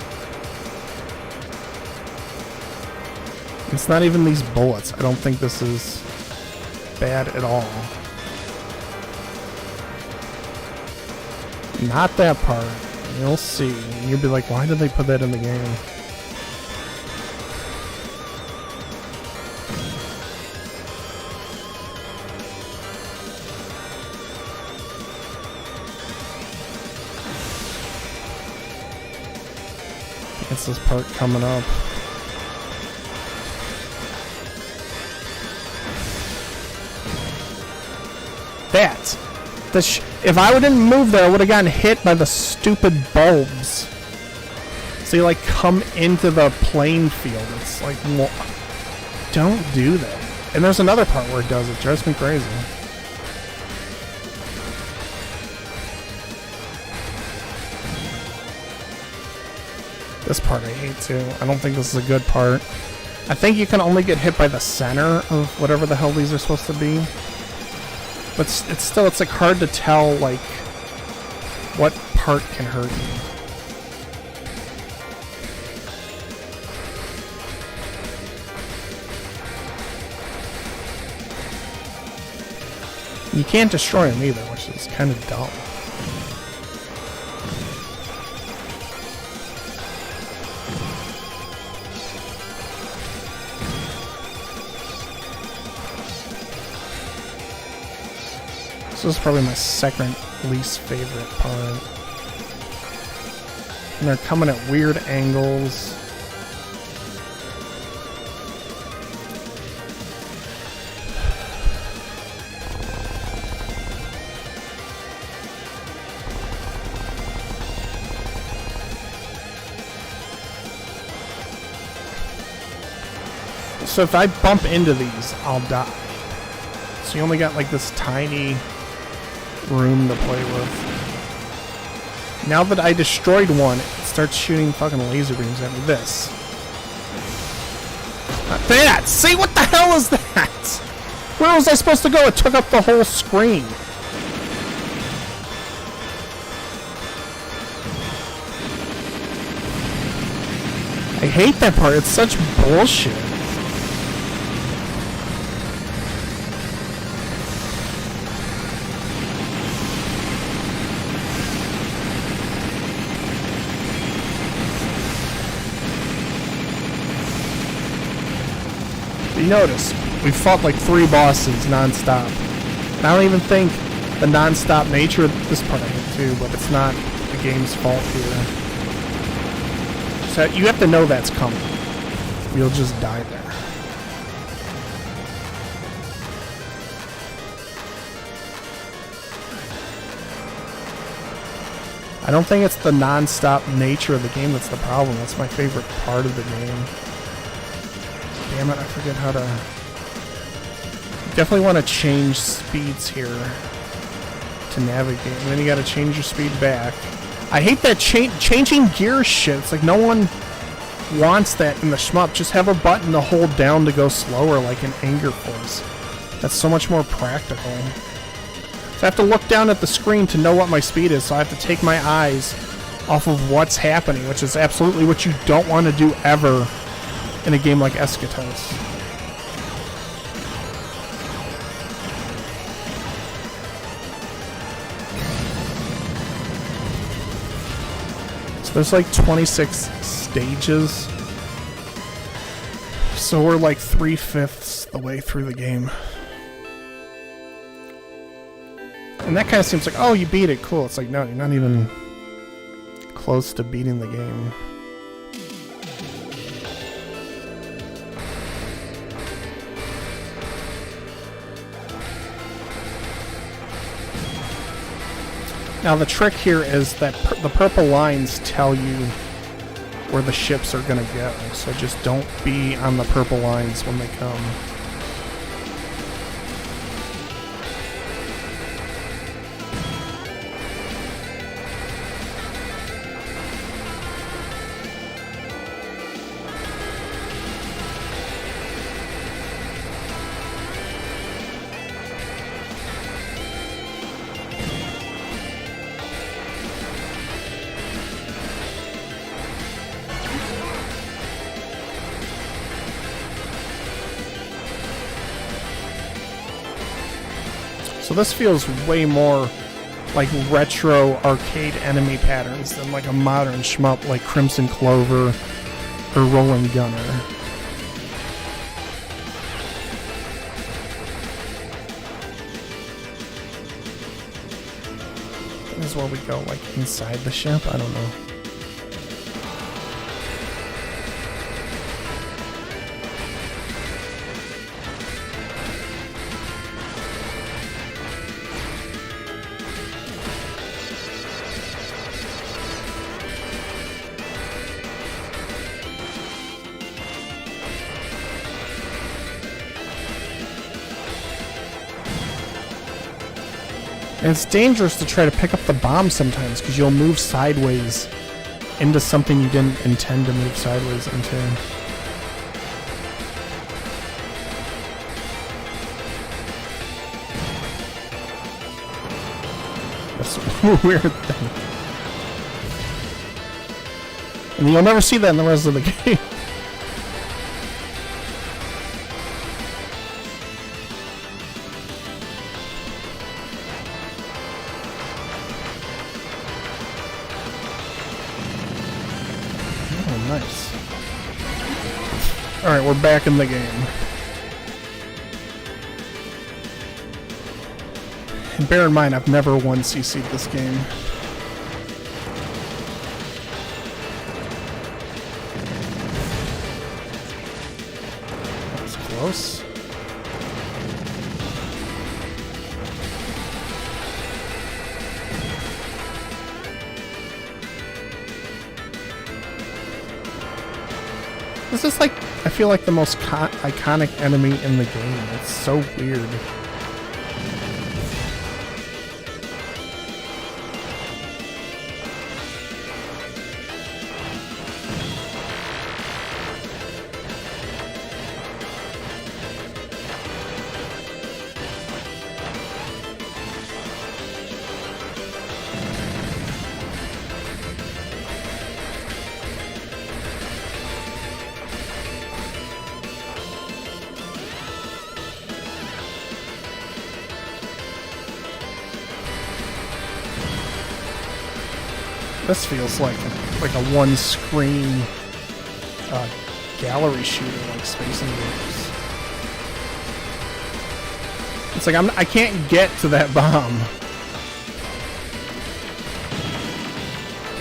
S1: It's not even these bullets. I don't think this is bad at all. Not that part. You'll see. You'll be like, why did they put that in the game? It's this part coming up. That! If I didn't move there, I would have gotten hit by the stupid bulbs. So you like come into the playing field. It's like, well, don't do that. And there's another part where it does. It drives me crazy. This part I hate too. I don't think this is a good part. I think you can only get hit by the center of whatever the hell these are supposed to be. But it's like hard to tell like what part can hurt you. You can't destroy them either, which is kind of dumb. This is probably my second least favorite part. And they're coming at weird angles. So if I bump into these, I'll die. So you only got like this tiny room to play with. Now that I destroyed one, it starts shooting fucking laser beams at me. This. Not that! See, what the hell is that? Where was I supposed to go? It took up the whole screen. I hate that part. It's such bullshit. You notice, we fought like 3 bosses non-stop. And I don't even think the non-stop nature of this part I hate too, but it's not the game's fault here. So you have to know that's coming. you'll just die there. I don't think it's the non-stop nature of the game that's the problem. That's my favorite part of the game. Damn it, I forget how to... Definitely want to change speeds here to navigate. And then you gotta change your speed back. I hate that changing gear shit. It's like no one wants that in the shmup. Just have a button to hold down to go slower like in Anger Force. That's so much more practical. So I have to look down at the screen to know what my speed is, so I have to take my eyes off of what's happening, which is absolutely what you don't want to do ever in a game like Eschatos. So there's like 26 stages. So we're like 3/5 the way through the game. And that kind of seems like, oh, you beat it, cool. It's like, no, you're not even close to beating the game. Now the trick here is that the purple lines tell you where the ships are going to go, so just don't be on the purple lines when they come. So this feels way more like retro arcade enemy patterns than like a modern shmup like Crimson Clover or Rolling Gunner. This is where we go like inside the ship? I don't know. And it's dangerous to try to pick up the bomb sometimes because you'll move sideways into something you didn't intend to move sideways into. That's a weird thing. And you'll never see that in the rest of the game. Nice. Alright, we're back in the game. And bear in mind, I've never once CC'd this game. That was close. This is like, I feel like the most iconic enemy in the game. It's so weird. This feels like a one-screen gallery shooter, like Space Invaders. It's like I can't get to that bomb.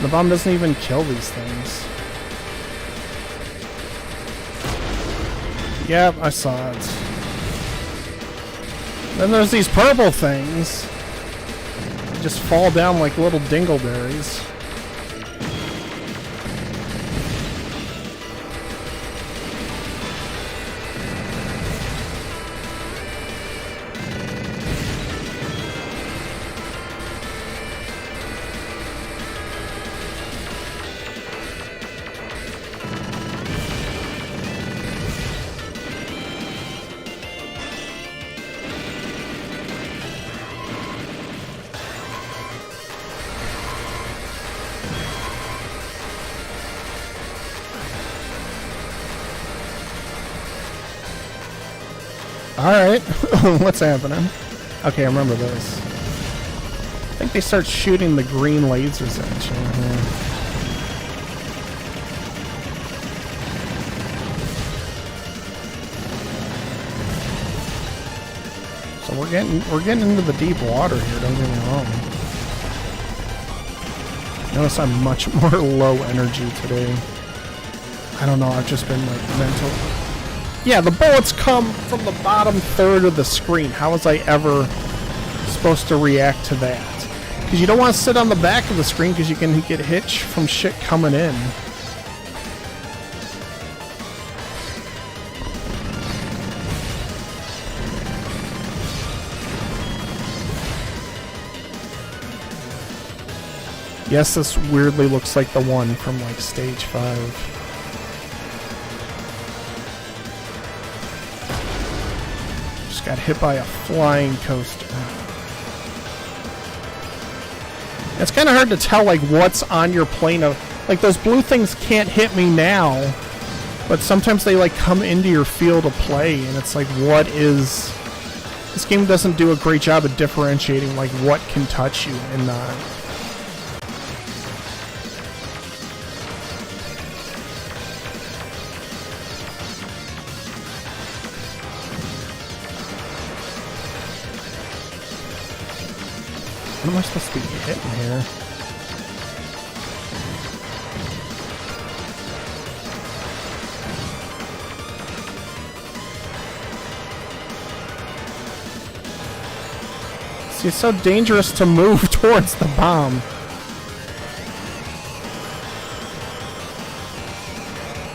S1: The bomb doesn't even kill these things. Yep, I saw it. Then there's these purple things. They just fall down like little dingleberries. Alright, what's happening? Okay, I remember this. I think they start shooting the green lasers at you. So we're getting into the deep water here, don't get me wrong. Notice I'm much more low energy today. I don't know, I've just been like mental. Yeah, the bullets come from the bottom third of the screen. How was I ever supposed to react to that? Because you don't want to sit on the back of the screen because you can get hit from shit coming in. Yes, this weirdly looks like the one from like stage 5. Got hit by a flying coaster. It's kind of hard to tell like what's on your plane of like those blue things can't hit me now, but sometimes they like come into your field of play and it's like what is this game doesn't do a great job of differentiating like what can touch you and not. What am I supposed to be hitting here? See, it's so dangerous to move towards the bomb.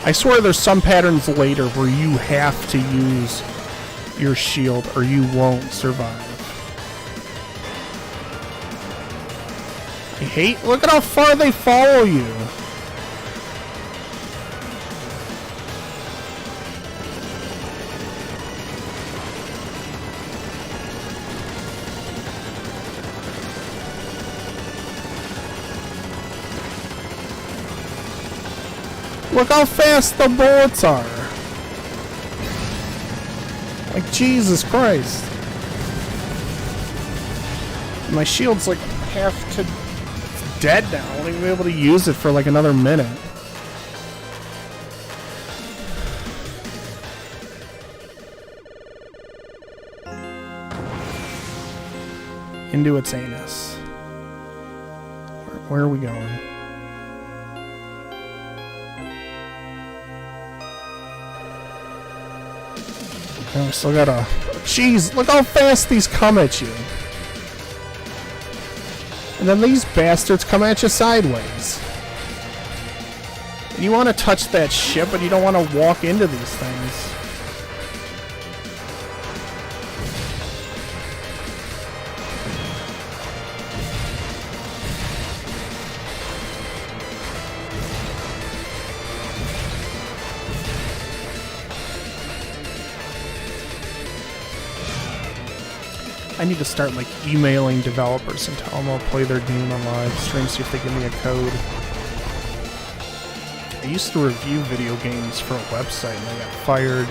S1: I swear there's some patterns later where you have to use your shield or you won't survive. I hate... Look at how far they follow you. Look how fast the bullets are. Like, Jesus Christ. My shield's like half to dead now. I won't even be able to use it for like another minute. Into its anus. Where are we going? And we still gotta... Jeez, look how fast these come at you. And then these bastards come at you sideways. And you want to touch that ship, but you don't want to walk into these things. I need to start like emailing developers and tell them I'll play their game on live stream, see if they give me a code. I used to review video games for a website and I got fired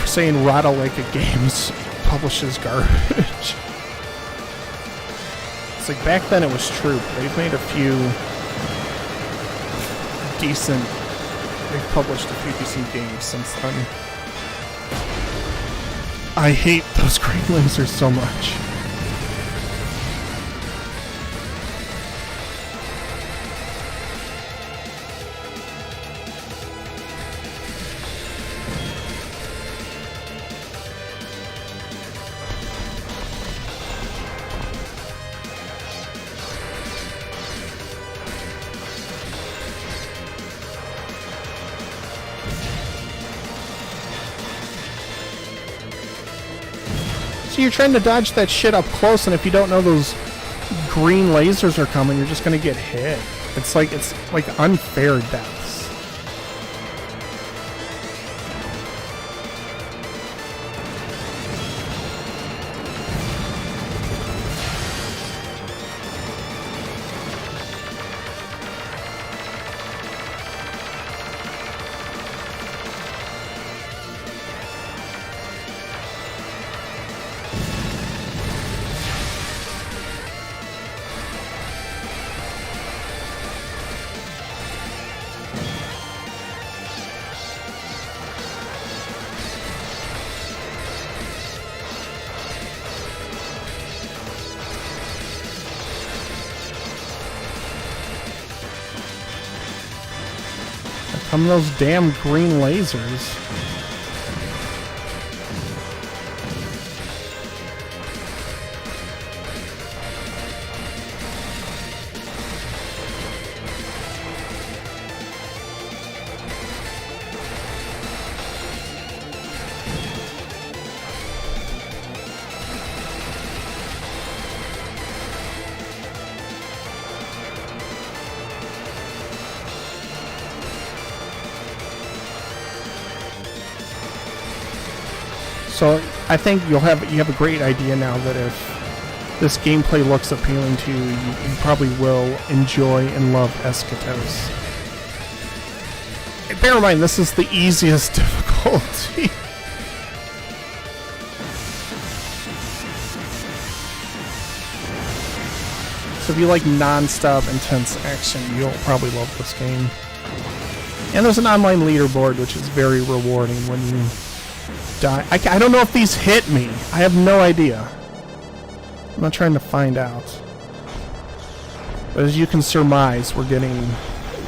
S1: for saying Rodaleka Games publishes garbage. It's like back then it was true, but they've made a few decent, they've published a few decent games since then. I hate those green lasers so much. you're trying to dodge that shit up close, and if you don't know those green lasers are coming, you're just gonna get hit. It's like unfair deaths. Come those damn green lasers. So I think you have a great idea now that if this gameplay looks appealing to you, you probably will enjoy and love Eschatos. Bear in mind, this is the easiest difficulty. So if you like non-stop intense action, you'll probably love this game. And there's an online leaderboard, which is very rewarding when you die. I don't know if these hit me. I have no idea. I'm not trying to find out. But as you can surmise, we're getting...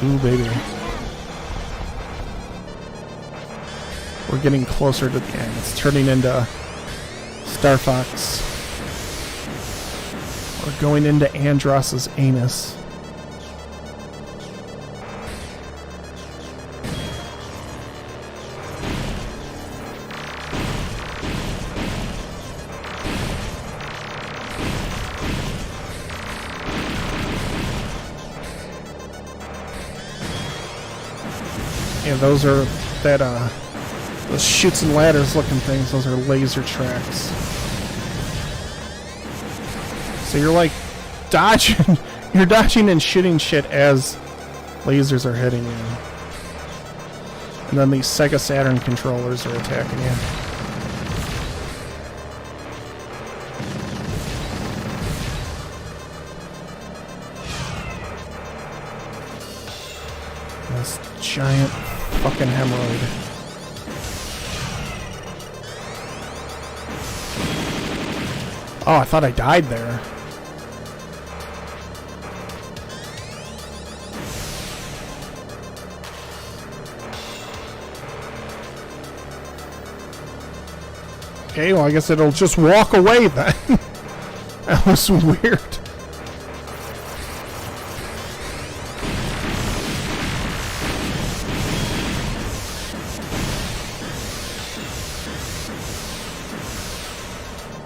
S1: Ooh, baby. We're getting closer to the end. It's turning into Star Fox. We're going into Andross's anus. Yeah, those are those chutes and ladders looking things. Those are laser tracks. So you're like dodging, you're dodging and shooting shit as lasers are hitting you. And then these Sega Saturn controllers are attacking you. This giant fucking hemorrhoid. Oh, I thought I died there. Okay, well I guess it'll just walk away then. That was weird.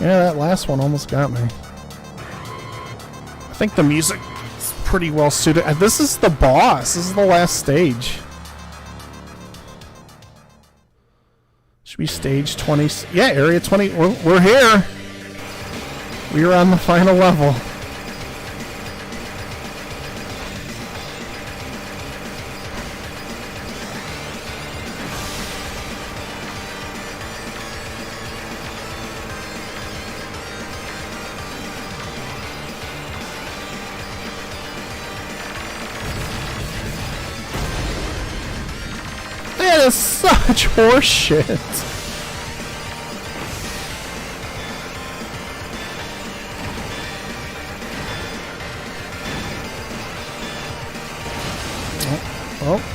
S1: Yeah, that last one almost got me. I think the music is pretty well suited. This is the boss. This is the last stage. Should be stage 20. Yeah, area 20. We're here. We are on the final level. That is such horseshit.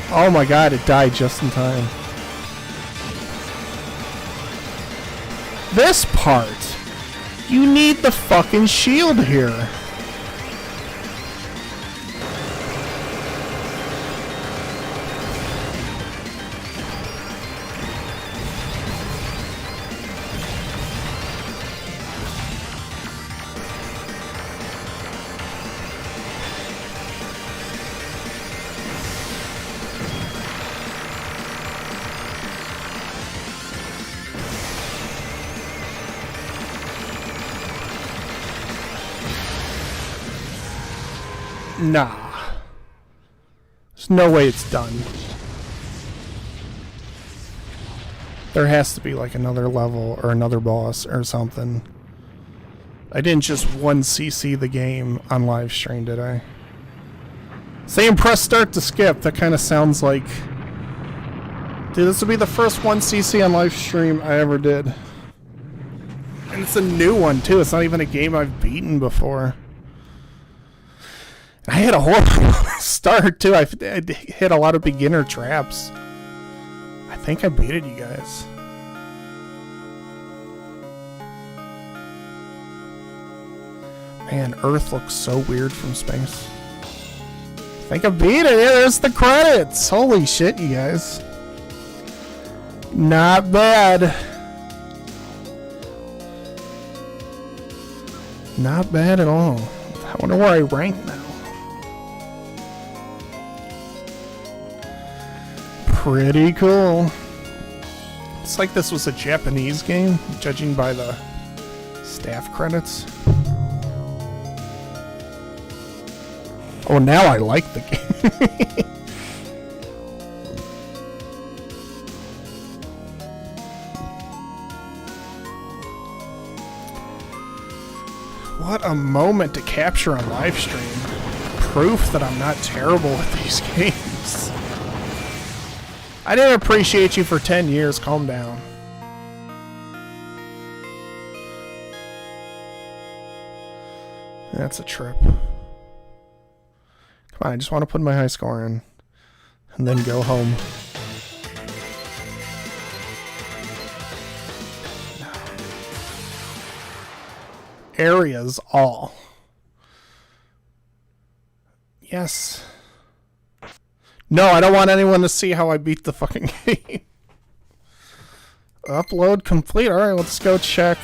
S1: Oh my god, it died just in time. This part! You need the fucking shield here. Nah. There's no way it's done. There has to be like another level or another boss or something. I didn't just 1cc the game on live stream, did I? Saying press start to skip, that kind of sounds like... Dude, this will be the first 1cc on live stream I ever did. And it's a new one too, it's not even a game I've beaten before. I had a horrible start too, I hit a lot of beginner traps. I think I beat it, you guys. Man, Earth looks so weird from space. I think I beat it. Yeah, there's the credits. Holy shit, you guys. Not bad. Not bad at all. I wonder where I rank now. Pretty cool. It's like this was a Japanese game, judging by the staff credits. Oh, now I like the game. What a moment to capture on live stream. Proof that I'm not terrible at these games. I didn't appreciate you for 10 years. Calm down. That's a trip. Come on, I just want to put my high score in. And then go home. Areas all. Yes. No, I don't want anyone to see how I beat the fucking game. Upload complete. Alright, let's go check.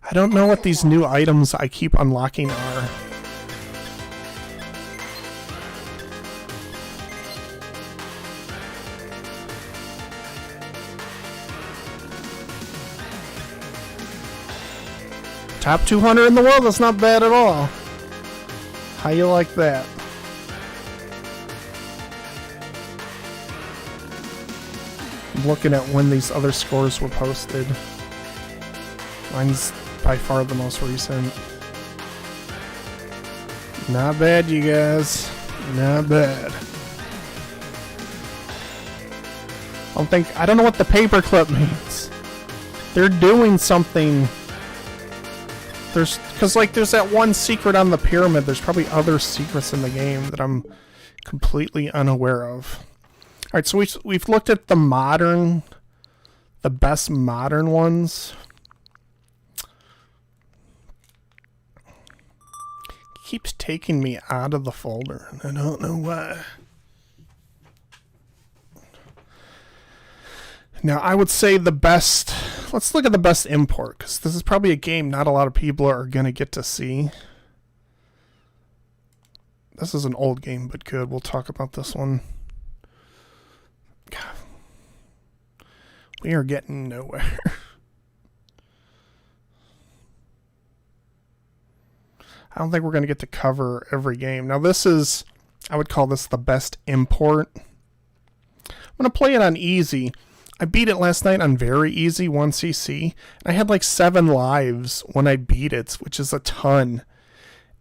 S1: I don't know what these new items I keep unlocking are. Top 200 in the world, that's not bad at all. How you like that? I'm looking at when these other scores were posted. Mine's by far the most recent. Not bad, you guys. Not bad. I don't know what the paperclip means. They're doing something. Because there's that one secret on the pyramid. There's probably other secrets in the game that I'm completely unaware of. Alright, so we've looked at the best modern ones. It keeps taking me out of the folder, and I don't know why. Now, I would say the best... Let's look at the best import, because this is probably a game not a lot of people are going to get to see. This is an old game, but good. We'll talk about this one. God. We are getting nowhere. I don't think we're going to get to cover every game. Now, this is... I would call this the best import. I'm going to play it on easy. I beat it last night on very easy 1cc, and I had like 7 lives when I beat it, which is a ton.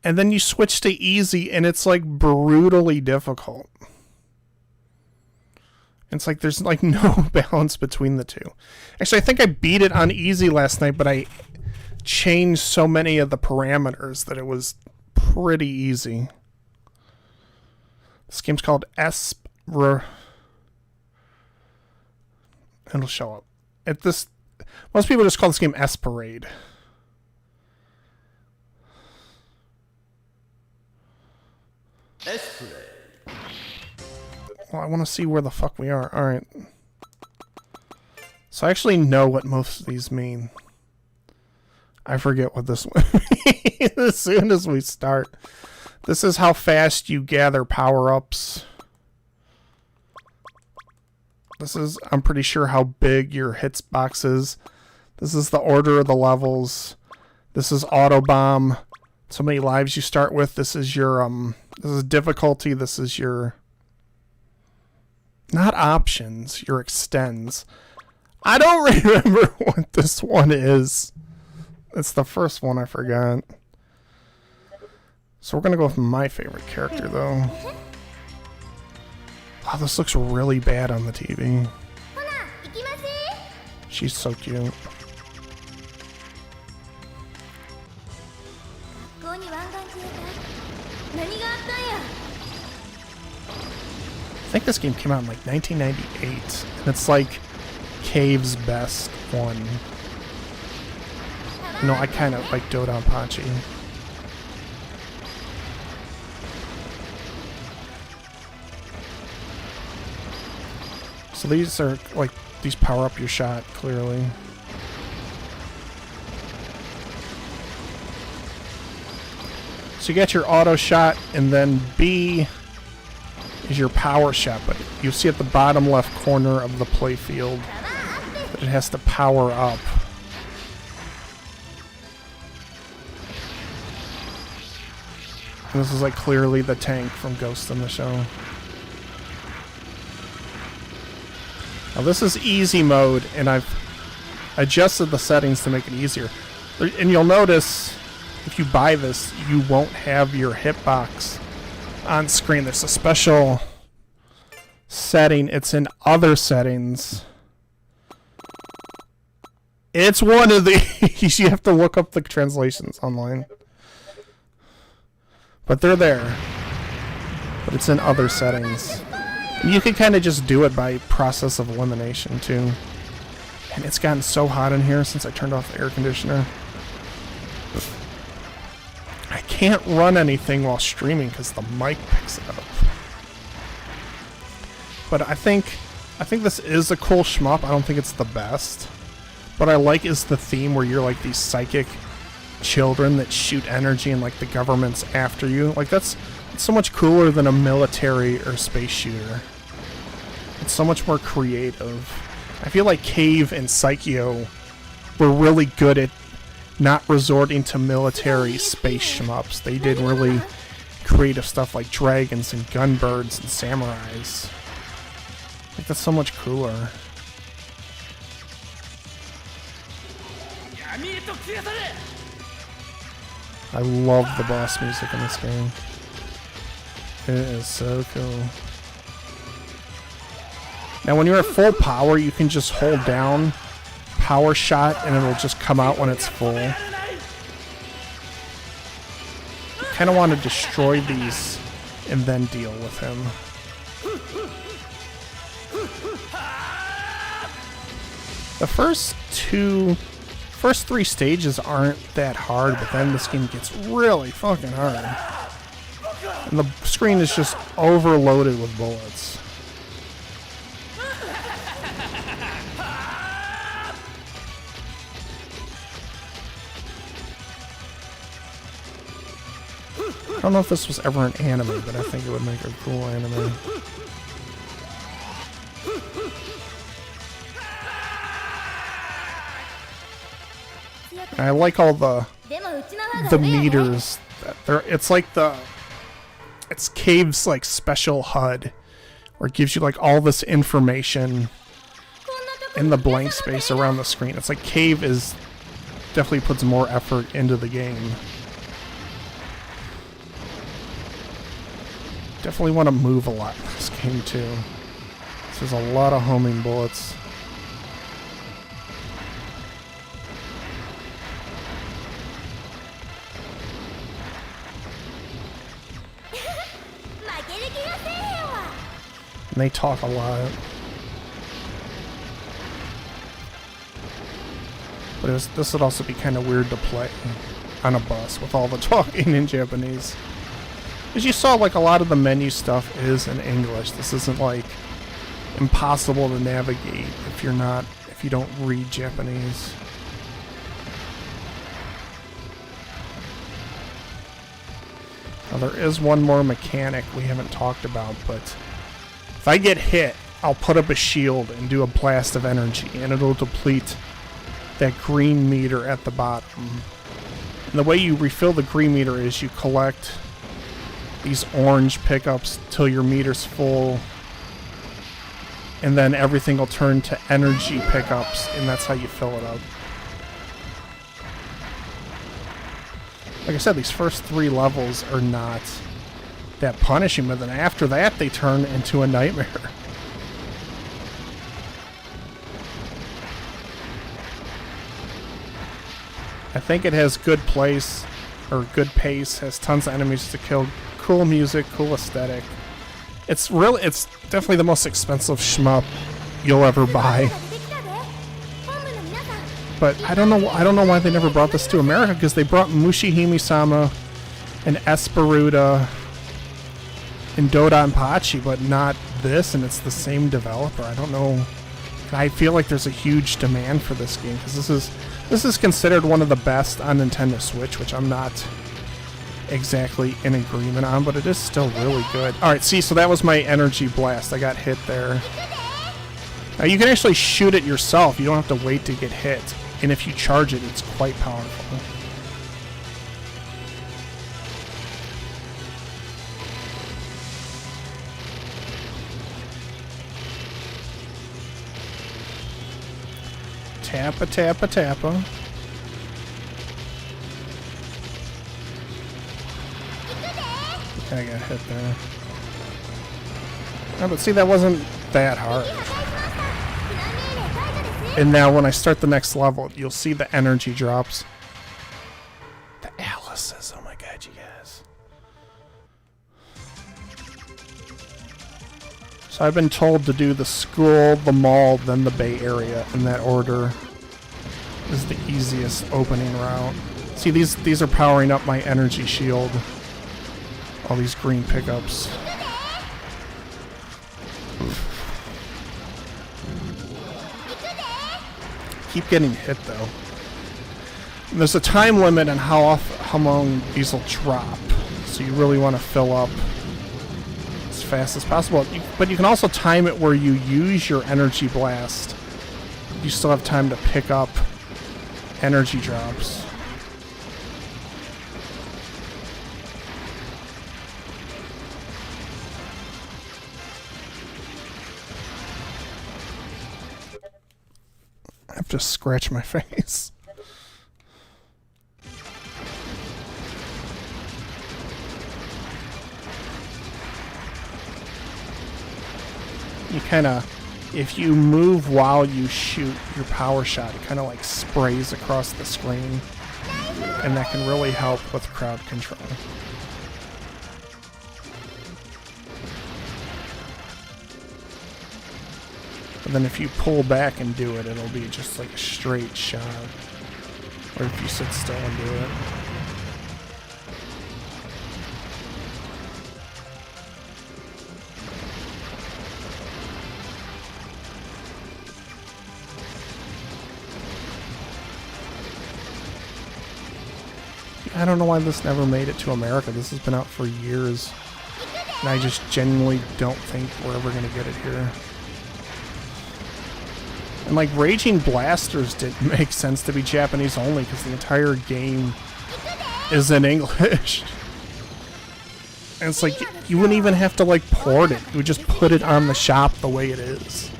S1: And then you switch to easy, and it's like brutally difficult. It's like there's like no balance between the two. Actually, I think I beat it on easy last night, but I changed so many of the parameters that it was pretty easy. This game's called It'll show up. Most people just call this game S-Parade. S-Parade. Well, I want to see where the fuck we are. Alright. So I actually know what most of these mean. I forget what this one means as soon as we start. This is how fast you gather power-ups. This is, I'm pretty sure, how big your hits box is. This is the order of the levels. This is auto bomb. so many lives you start with. This is your this is difficulty. This is your not options, your extends. I don't remember what this one is. It's the first one I forgot. So we're gonna go with my favorite character though. Wow, this looks really bad on the TV. She's so cute. I think this game came out in like 1998, and it's like Cave's best one. You know, I kind of like Dodonpachi. So these are like, these power up your shot, clearly. So you get your auto shot, and then B is your power shot, but you see at the bottom left corner of the playfield that it has to power up. And this is like clearly the tank from Ghost in the Shell. Now this is easy mode, and I've adjusted the settings to make it easier. And you'll notice, if you buy this, you won't have your hitbox on screen. There's a special setting. It's in other settings. It's one of these. You have to look up the translations online. But they're there. But it's in other settings. And you can kind of just do it by process of elimination too. And it's gotten so hot in here since I turned off the air conditioner. I can't run anything while streaming because the mic picks it up. But I think this is a cool shmup. I don't think it's the best. What I like is the theme where you're like these psychic children that shoot energy and like the government's after you. Like it's so much cooler than a military or space shooter. It's so much more creative. I feel like Cave and Psycho were really good at not resorting to military space shmups. They did really creative stuff like dragons and gunbirds and samurais. Like that's so much cooler. I love the boss music in this game. It is so cool. Now when you're at full power, you can just hold down power shot and it'll just come out when it's full. You kind of want to destroy these and then deal with him. The first three stages aren't that hard, but then this game gets really fucking hard. And the screen is just overloaded with bullets. I don't know if this was ever an anime, but I think it would make a cool anime. I like all the meters. It's like it's Cave's like special HUD, where it gives you like all this information in the blank space around the screen. It's like Cave is definitely puts more effort into the game. Definitely want to move a lot in this game too. There's a lot of homing bullets. And they talk a lot. But this would also be kind of weird to play on a bus with all the talking in Japanese. As you saw, like a lot of the menu stuff is in English. This isn't like impossible to navigate if you don't read Japanese. Now there is one more mechanic we haven't talked about, but if I get hit, I'll put up a shield and do a blast of energy, and it'll deplete that green meter at the bottom. And the way you refill the green meter is you collect these orange pickups till your meter's full, and then everything will turn to energy pickups, and that's how you fill it up. Like I said, these first 3 levels are not that punishing, but then after that they turn into a nightmare. I think it has good place, or good pace, has tons of enemies to kill, cool music, cool aesthetic. It's definitely the most expensive shmup you'll ever buy. But I don't know why they never brought this to America, because they brought Mushihime-sama and Esperuta and Dodonpachi, but not this, and it's the same developer. I don't know. I feel like there's a huge demand for this game, because this is considered one of the best on Nintendo Switch, which I'm not exactly in agreement on, but it is still really good. Alright, see, so that was my energy blast. I got hit there. Now you can actually shoot it yourself. You don't have to wait to get hit. And if you charge it, it's quite powerful. Tappa, tappa, tappa. I got hit there. Oh, but see, that wasn't that hard. And now when I start the next level, you'll see the energy drops. The Alice's, oh my god, you guys. So I've been told to do the school, the mall, then the Bay Area in that order. This is the easiest opening route. See, these are powering up my energy shield. All these green pickups. Keep getting hit though. And there's a time limit on how long these will drop, so you really want to fill up as fast as possible. But you can also time it where you use your energy blast. You still have time to pick up energy drops. I've just scratched my face. You kind of, if you move while you shoot your power shot, it kind of like sprays across the screen, and that can really help with crowd control. But then if you pull back and do it, it'll be just like a straight shot. Or if you sit still and do it. I don't know why this never made it to America. This has been out for years. And I just genuinely don't think we're ever going to get it here. And like Raging Blasters didn't make sense to be Japanese only because the entire game is in English. And it's like you wouldn't even have to like port it. You would just put it on the shop the way it is.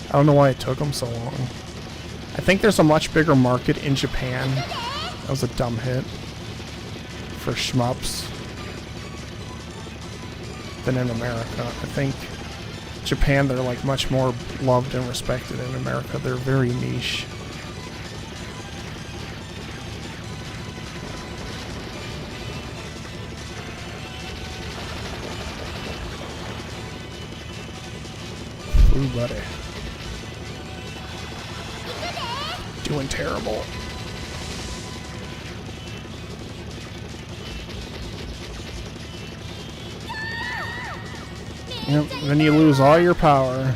S1: I don't know why it took them so long. I think there's a much bigger market in Japan. That was a dumb hit for Shmups than in America. I think Japan, they're like much more loved and respected. In America, they're very niche. Ooh, buddy. Doing terrible. Yep, then you lose all your power.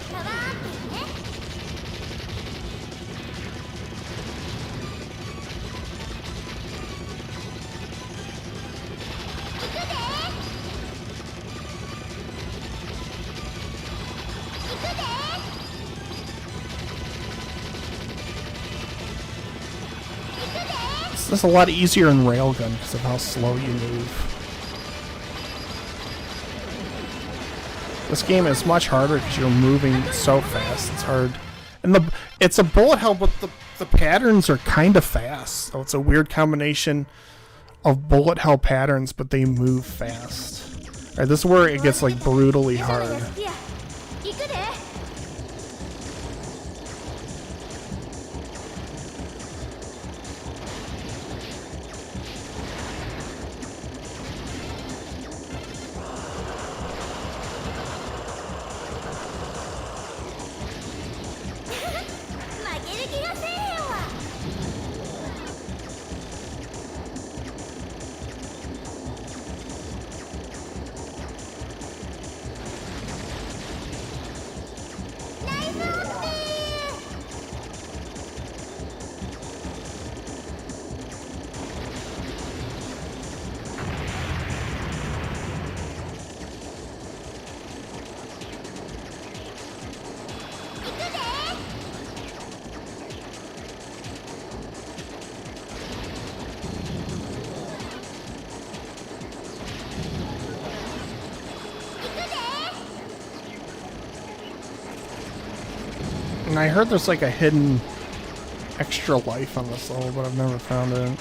S1: This is a lot easier in Railgun because of how slow you move. This game is much harder because you're moving so fast. It's hard. And it's a bullet hell, but the patterns are kind of fast. So it's a weird combination of bullet hell patterns, but they move fast. Alright, this is where it gets like brutally hard. And I heard there's like a hidden extra life on this level, but I've never found it.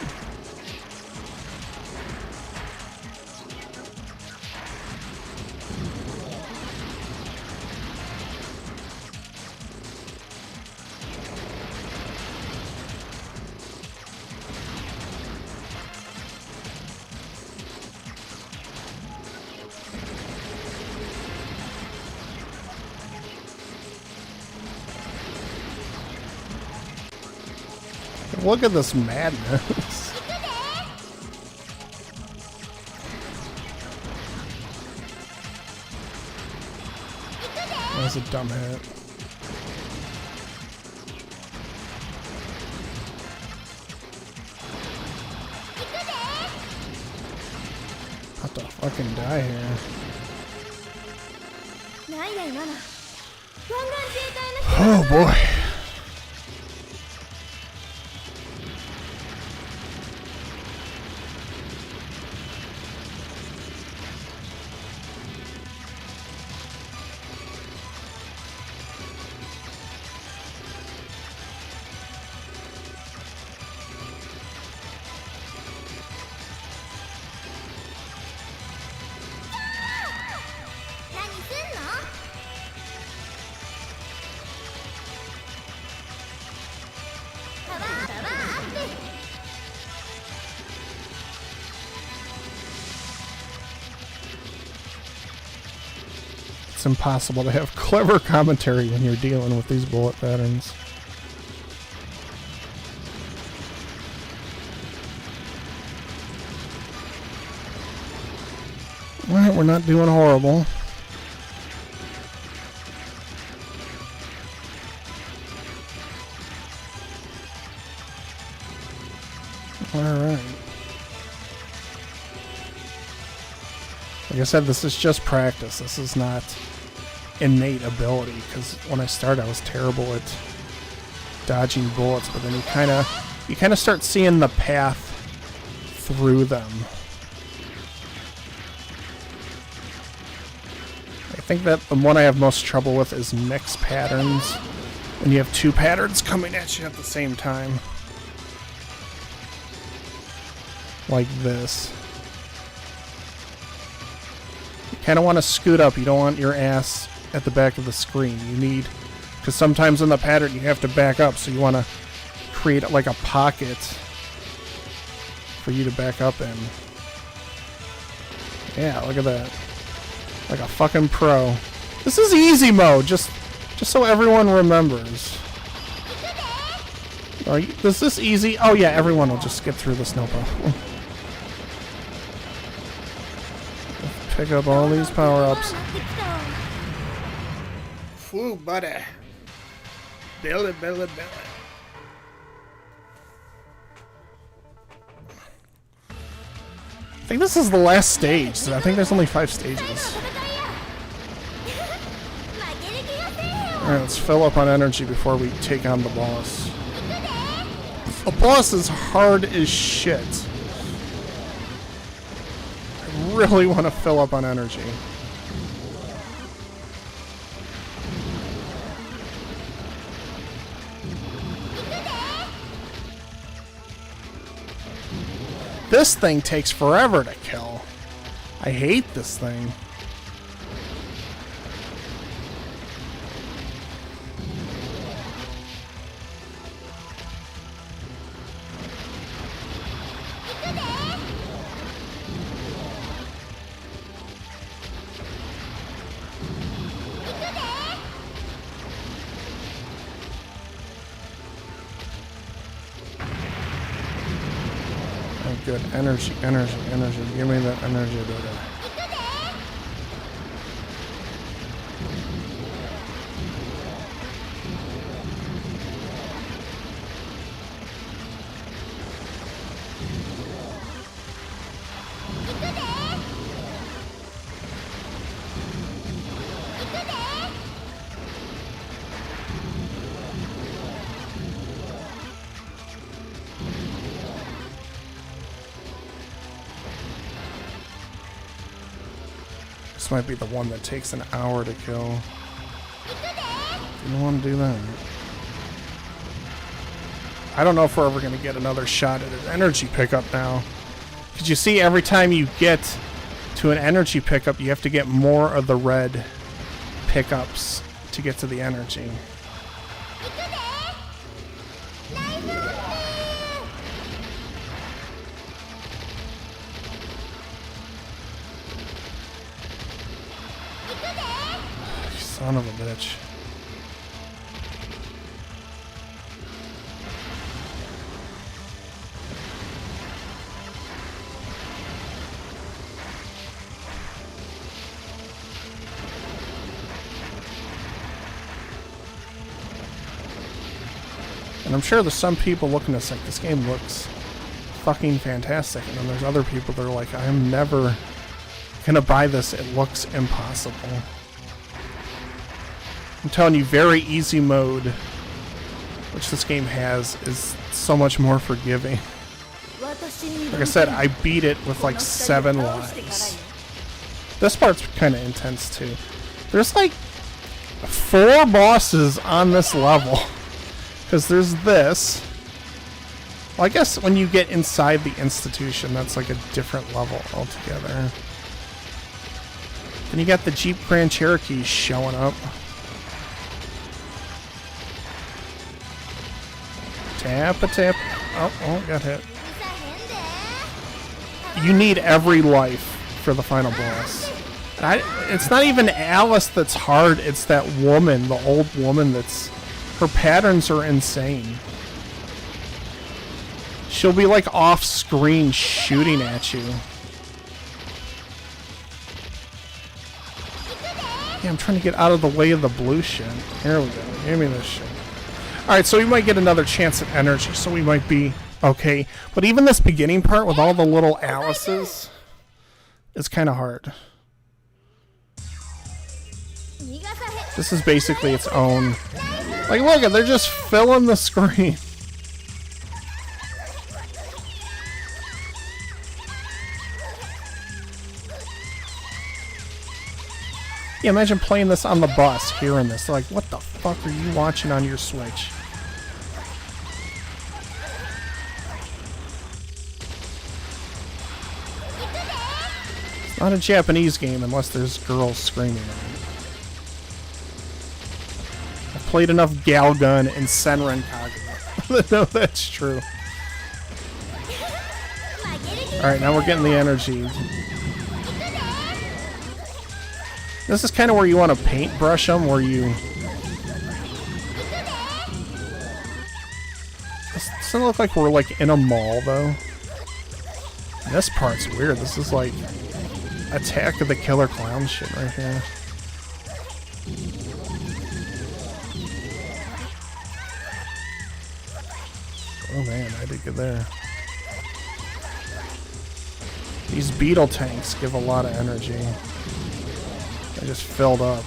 S1: Look at this madness. That was a dumb hit. Have to fucking die here. Oh boy. It's impossible to have clever commentary when you're dealing with these bullet patterns. Alright, we're not doing horrible. Alright. Like I said, this is just practice. This is not innate ability, because when I started I was terrible at dodging bullets, but then you kind of start seeing the path through them. I think that the one I have most trouble with is mix patterns, when you have two patterns coming at you at the same time. Like this. You kind of want to scoot up. You don't want your ass at the back of the screen. You need, because sometimes in the pattern you have to back up, so you want to create like a pocket for you to back up in. Yeah, look at that. Like a fucking pro. This is easy mode, just so everyone remembers. Is this easy? Oh yeah, everyone will just get through this, no problem. Pick up all these power-ups. Woo, buddy. Build it, build it, build it. I think this is the last stage, so I think there's only 5 stages. Alright, let's fill up on energy before we take on the boss. A boss is hard as shit. I really want to fill up on energy. This thing takes forever to kill. I hate this thing. Good. Energy, energy, energy. Give me that energy, baby. This might be the one that takes an hour to kill. Didn't want to do that. I don't know if we're ever going to get another shot at an energy pickup now. Because you see, every time you get to an energy pickup, you have to get more of the red pickups to get to the energy. Son of a bitch. And I'm sure there's some people looking at this like, this game looks fucking fantastic. And then there's other people that are like, I'm never gonna buy this. It looks impossible. I'm telling you, very easy mode, which this game has, is so much more forgiving. Like I said, I beat it with like 7 lives. This part's kind of intense too. There's like 4 bosses on this level. Because there's this. Well, I guess when you get inside the institution, that's like a different level altogether. Then you got the Jeep Grand Cherokee showing up. Tap a tap. Oh, got hit. You need every life for the final boss. It's not even Alice that's hard, it's that woman, the old woman that's... Her patterns are insane. She'll be like off screen shooting at you. Yeah, I'm trying to get out of the way of the blue shit. Here we go. Give me this shit. Alright, so we might get another chance at energy, so we might be okay. But even this beginning part with all the little Alices is kind of hard. This is basically its own... Like, look, they're just filling the screen. Yeah, imagine playing this on the bus, hearing this. They're like, what the fuck are you watching on your Switch? It's not a Japanese game unless there's girls screaming at it. I've played enough Galgun and Senran Kagura. No, that's true. Alright, now we're getting the energy. This is kind of where you want to paintbrush them, where you... This doesn't look like we're like in a mall, though. And this part's weird. This is like Attack of the Killer Clown shit right here. Oh man, I did good there. These beetle tanks give a lot of energy. They just filled up.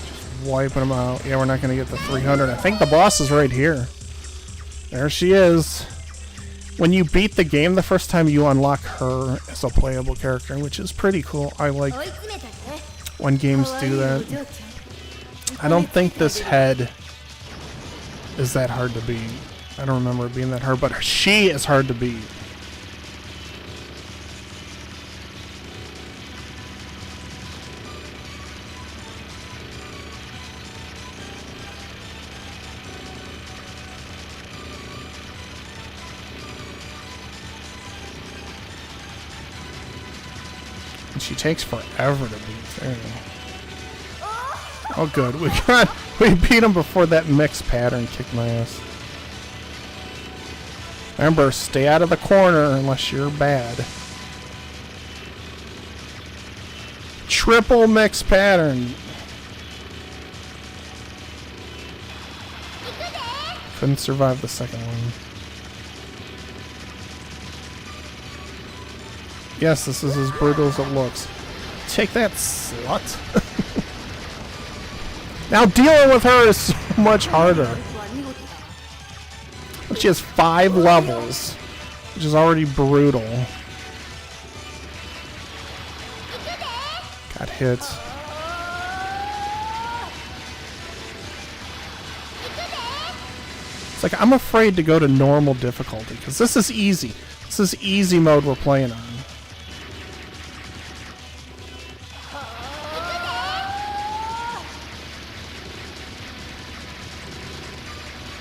S1: Just wiping them out. Yeah, we're not going to get the 300. I think the boss is right here. There she is. When you beat the game the first time, you unlock her as a playable character, which is pretty cool. I like when games do that. I don't think this head is that hard to beat. I don't remember it being that hard, but she is hard to beat. And she takes forever to beat. There you go. Oh, good. We beat him before that mix pattern kicked my ass. Remember, stay out of the corner unless you're bad. Triple mix pattern. Couldn't survive the second one. Yes, this is as brutal as it looks. Take that, slut. Now dealing with her is so much harder. She has 5 levels, which is already brutal. Got hit. It's like I'm afraid to go to normal difficulty because this is easy. This is easy mode we're playing on.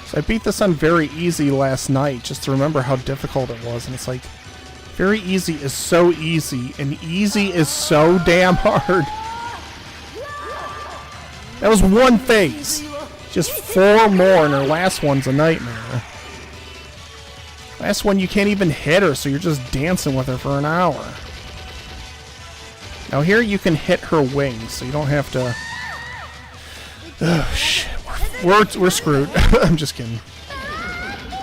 S1: So I beat this on very easy last night just to remember how difficult it was, and it's like, very easy is so easy, and easy is so damn hard. That was one phase. Just 4 more, and her last one's a nightmare. Last one you can't even hit her, so you're just dancing with her for an hour. Now here you can hit her wings, so you don't have to... Oh, shit. We're screwed. I'm just kidding.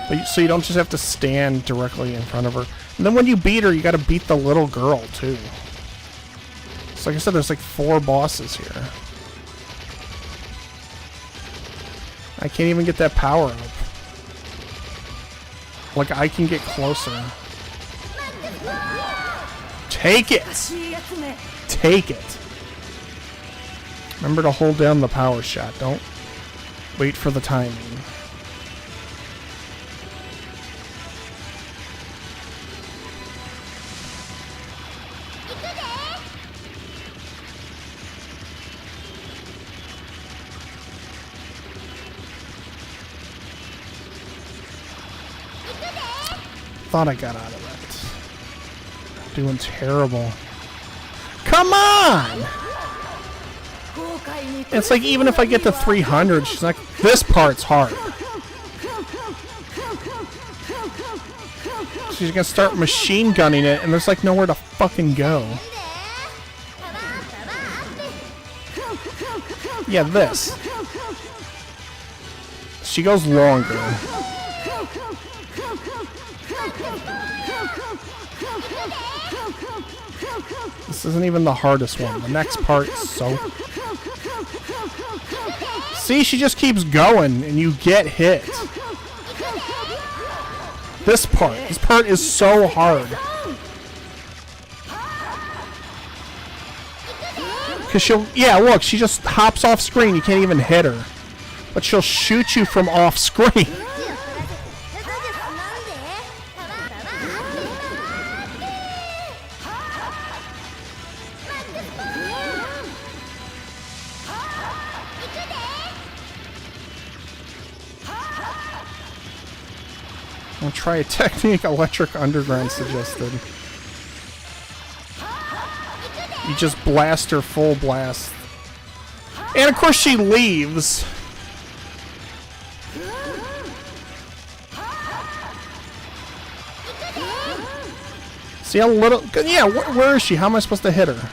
S1: But so you don't just have to stand directly in front of her. And then when you beat her, you gotta beat the little girl, too. So like I said, there's like 4 bosses here. I can't even get that power up. Like, I can get closer. Take it! Take it! Remember to hold down the power shot. Don't wait for the timing. Thought I got out of that. Doing terrible. Come on! It's like even if I get to 300, she's like, this part's hard. She's gonna start machine gunning it, and there's like nowhere to fucking go. Yeah, this. She goes longer. This isn't even the hardest one. The next part is so... See, she just keeps going, and you get hit. This part is so hard. Because she'll... Yeah, look, she just hops off screen. You can't even hit her. But she'll shoot you from off screen. I'll try a technique Electric Underground suggested. You just blast her full blast. And of course she leaves. See how little... Yeah, where is she? How am I supposed to hit her?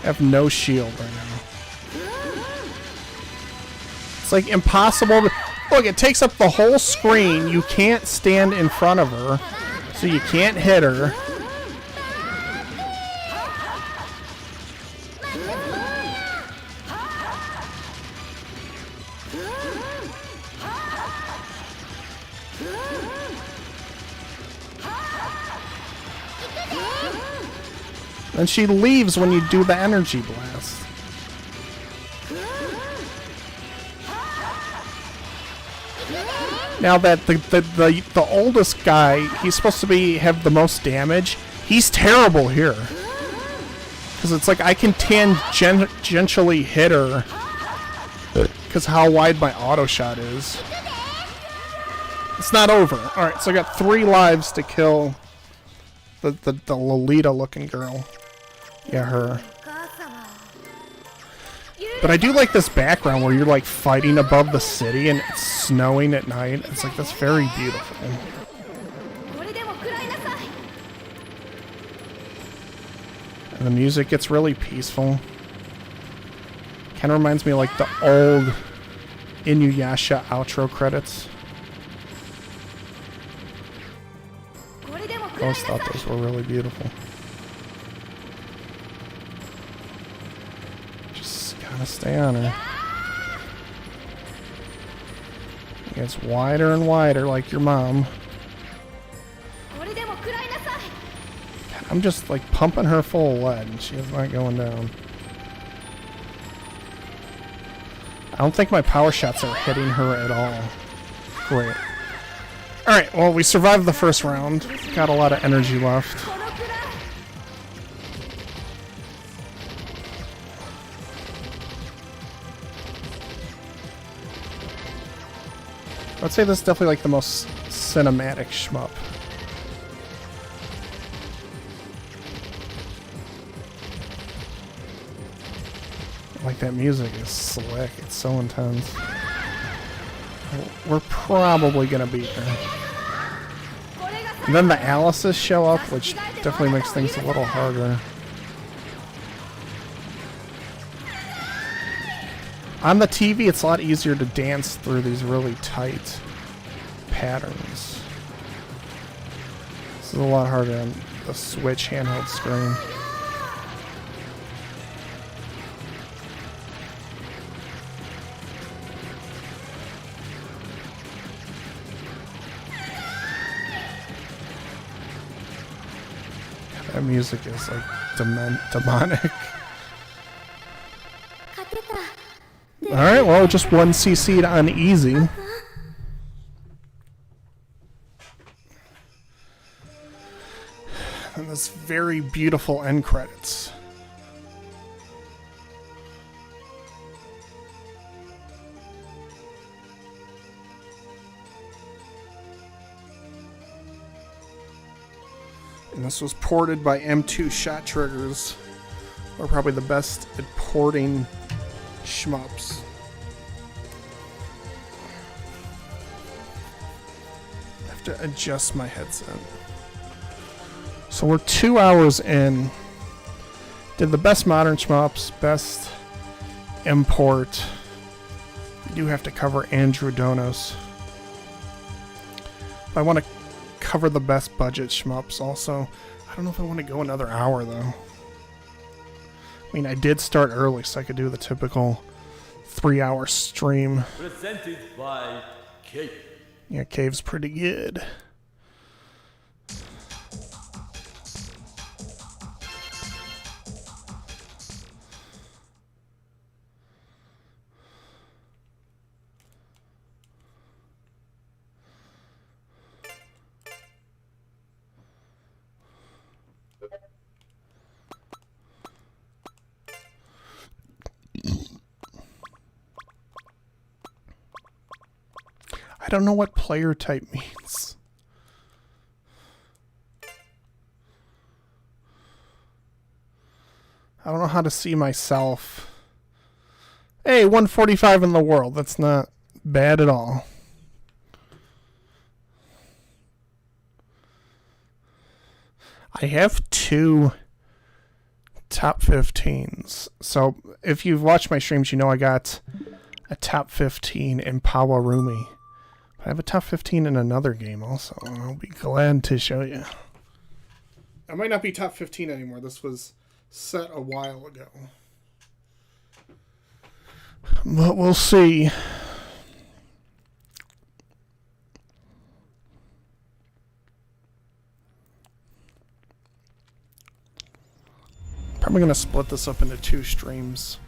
S1: I have no shield right now. It's like impossible to... Look, it takes up the whole screen. You can't stand in front of her. So you can't hit her. And she leaves when you do the energy blast. Now that the oldest guy, he's supposed to have the most damage. He's terrible here. Because it's like I can tangentially hit her. Because how wide my auto shot is. It's not over. Alright, so I got 3 lives to kill the Lolita looking girl. Yeah, her. But I do like this background where you're like fighting above the city and it's snowing at night. It's like, that's very beautiful. And the music gets really peaceful. Kind of reminds me of like the old Inuyasha outro credits. I always thought those were really beautiful. Gotta stay on her. It gets wider and wider like your mom. God, I'm just like pumping her full of lead and she's not going down. I don't think my power shots are hitting her at all. Great. Alright, well, we survived the first round. Got a lot of energy left. I'd say this is definitely like the most cinematic shmup. Like, that music is slick. It's so intense. We're probably gonna beat her. And then the Alices show up, which definitely makes things a little harder. On the TV, it's a lot easier to dance through these really tight patterns. This is a lot harder on the Switch handheld screen. That music is like demonic. Alright, well, just 1 CC'd on easy. And this very beautiful end credits. And this was ported by M2 Shot Triggers. We're probably the best at porting Shmups. I have to adjust my headset. So we're 2 hours in. Did the best modern Shmups, best import. We do have to cover Andrew Donos. But I want to cover the best budget Shmups also. I don't know if I want to go another hour though. I mean, I did start early, so I could do the typical 3-hour stream.
S2: Presented by Cave.
S1: Yeah, Cave's pretty good. I don't know what player type means. I don't know how to see myself. Hey, 145 in the world. That's not bad at all. I have 2 top 15s. So if you've watched my streams, you know I got a top 15 in Powerumi. I have a top 15 in another game also. I'll be glad to show you. I might not be top 15 anymore. This was set a while ago. But we'll see. Probably going to split this up into 2 streams.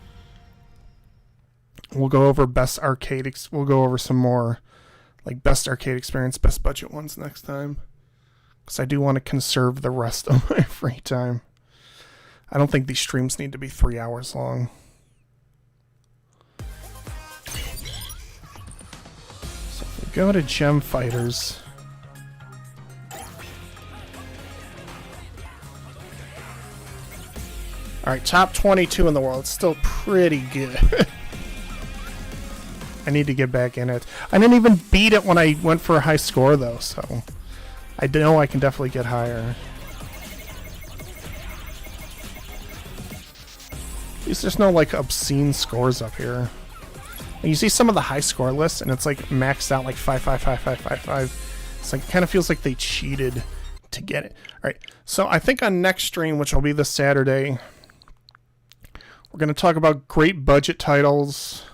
S1: We'll go over best arcade. We'll go over some more like best arcade experience, best budget ones next time. Because I do want to conserve the rest of my free time. I don't think these streams need to be 3 hours long. So if we go to Gem Fighters. Alright, top 22 in the world. Still pretty good. I need to get back in it. I didn't even beat it when I went for a high score, though, so I know I can definitely get higher. At least there's no, like, obscene scores up here. And you see some of the high score lists, and it's, like, maxed out, like, 5, 5, 5, 5, 5, 5. It's like, it kind of feels like they cheated to get it. Alright, so I think on next stream, which will be this Saturday, we're going to talk about great budget titles.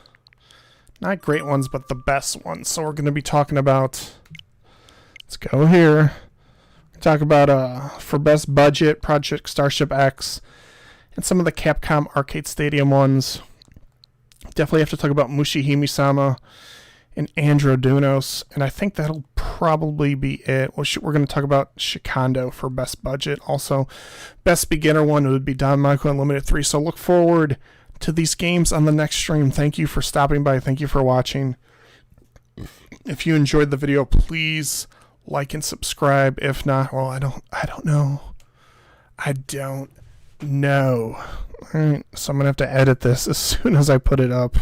S1: Not great ones, but the best ones. So we're going to be talking about... Let's go here. Talk about, for best budget, Project Starship X, and some of the Capcom Arcade Stadium ones. Definitely have to talk about Mushihime-sama and Androdunos, and I think that'll probably be it. We're going to talk about Shikando for best budget. Also, best beginner one would be Don Michael Unlimited 3. So look forward to these games on the next stream. Thank you for stopping by. Thank you for watching. If you enjoyed the video, please like and subscribe. If not, well, I don't know. I don't know. All right, so I'm going to have to edit this as soon as I put it up.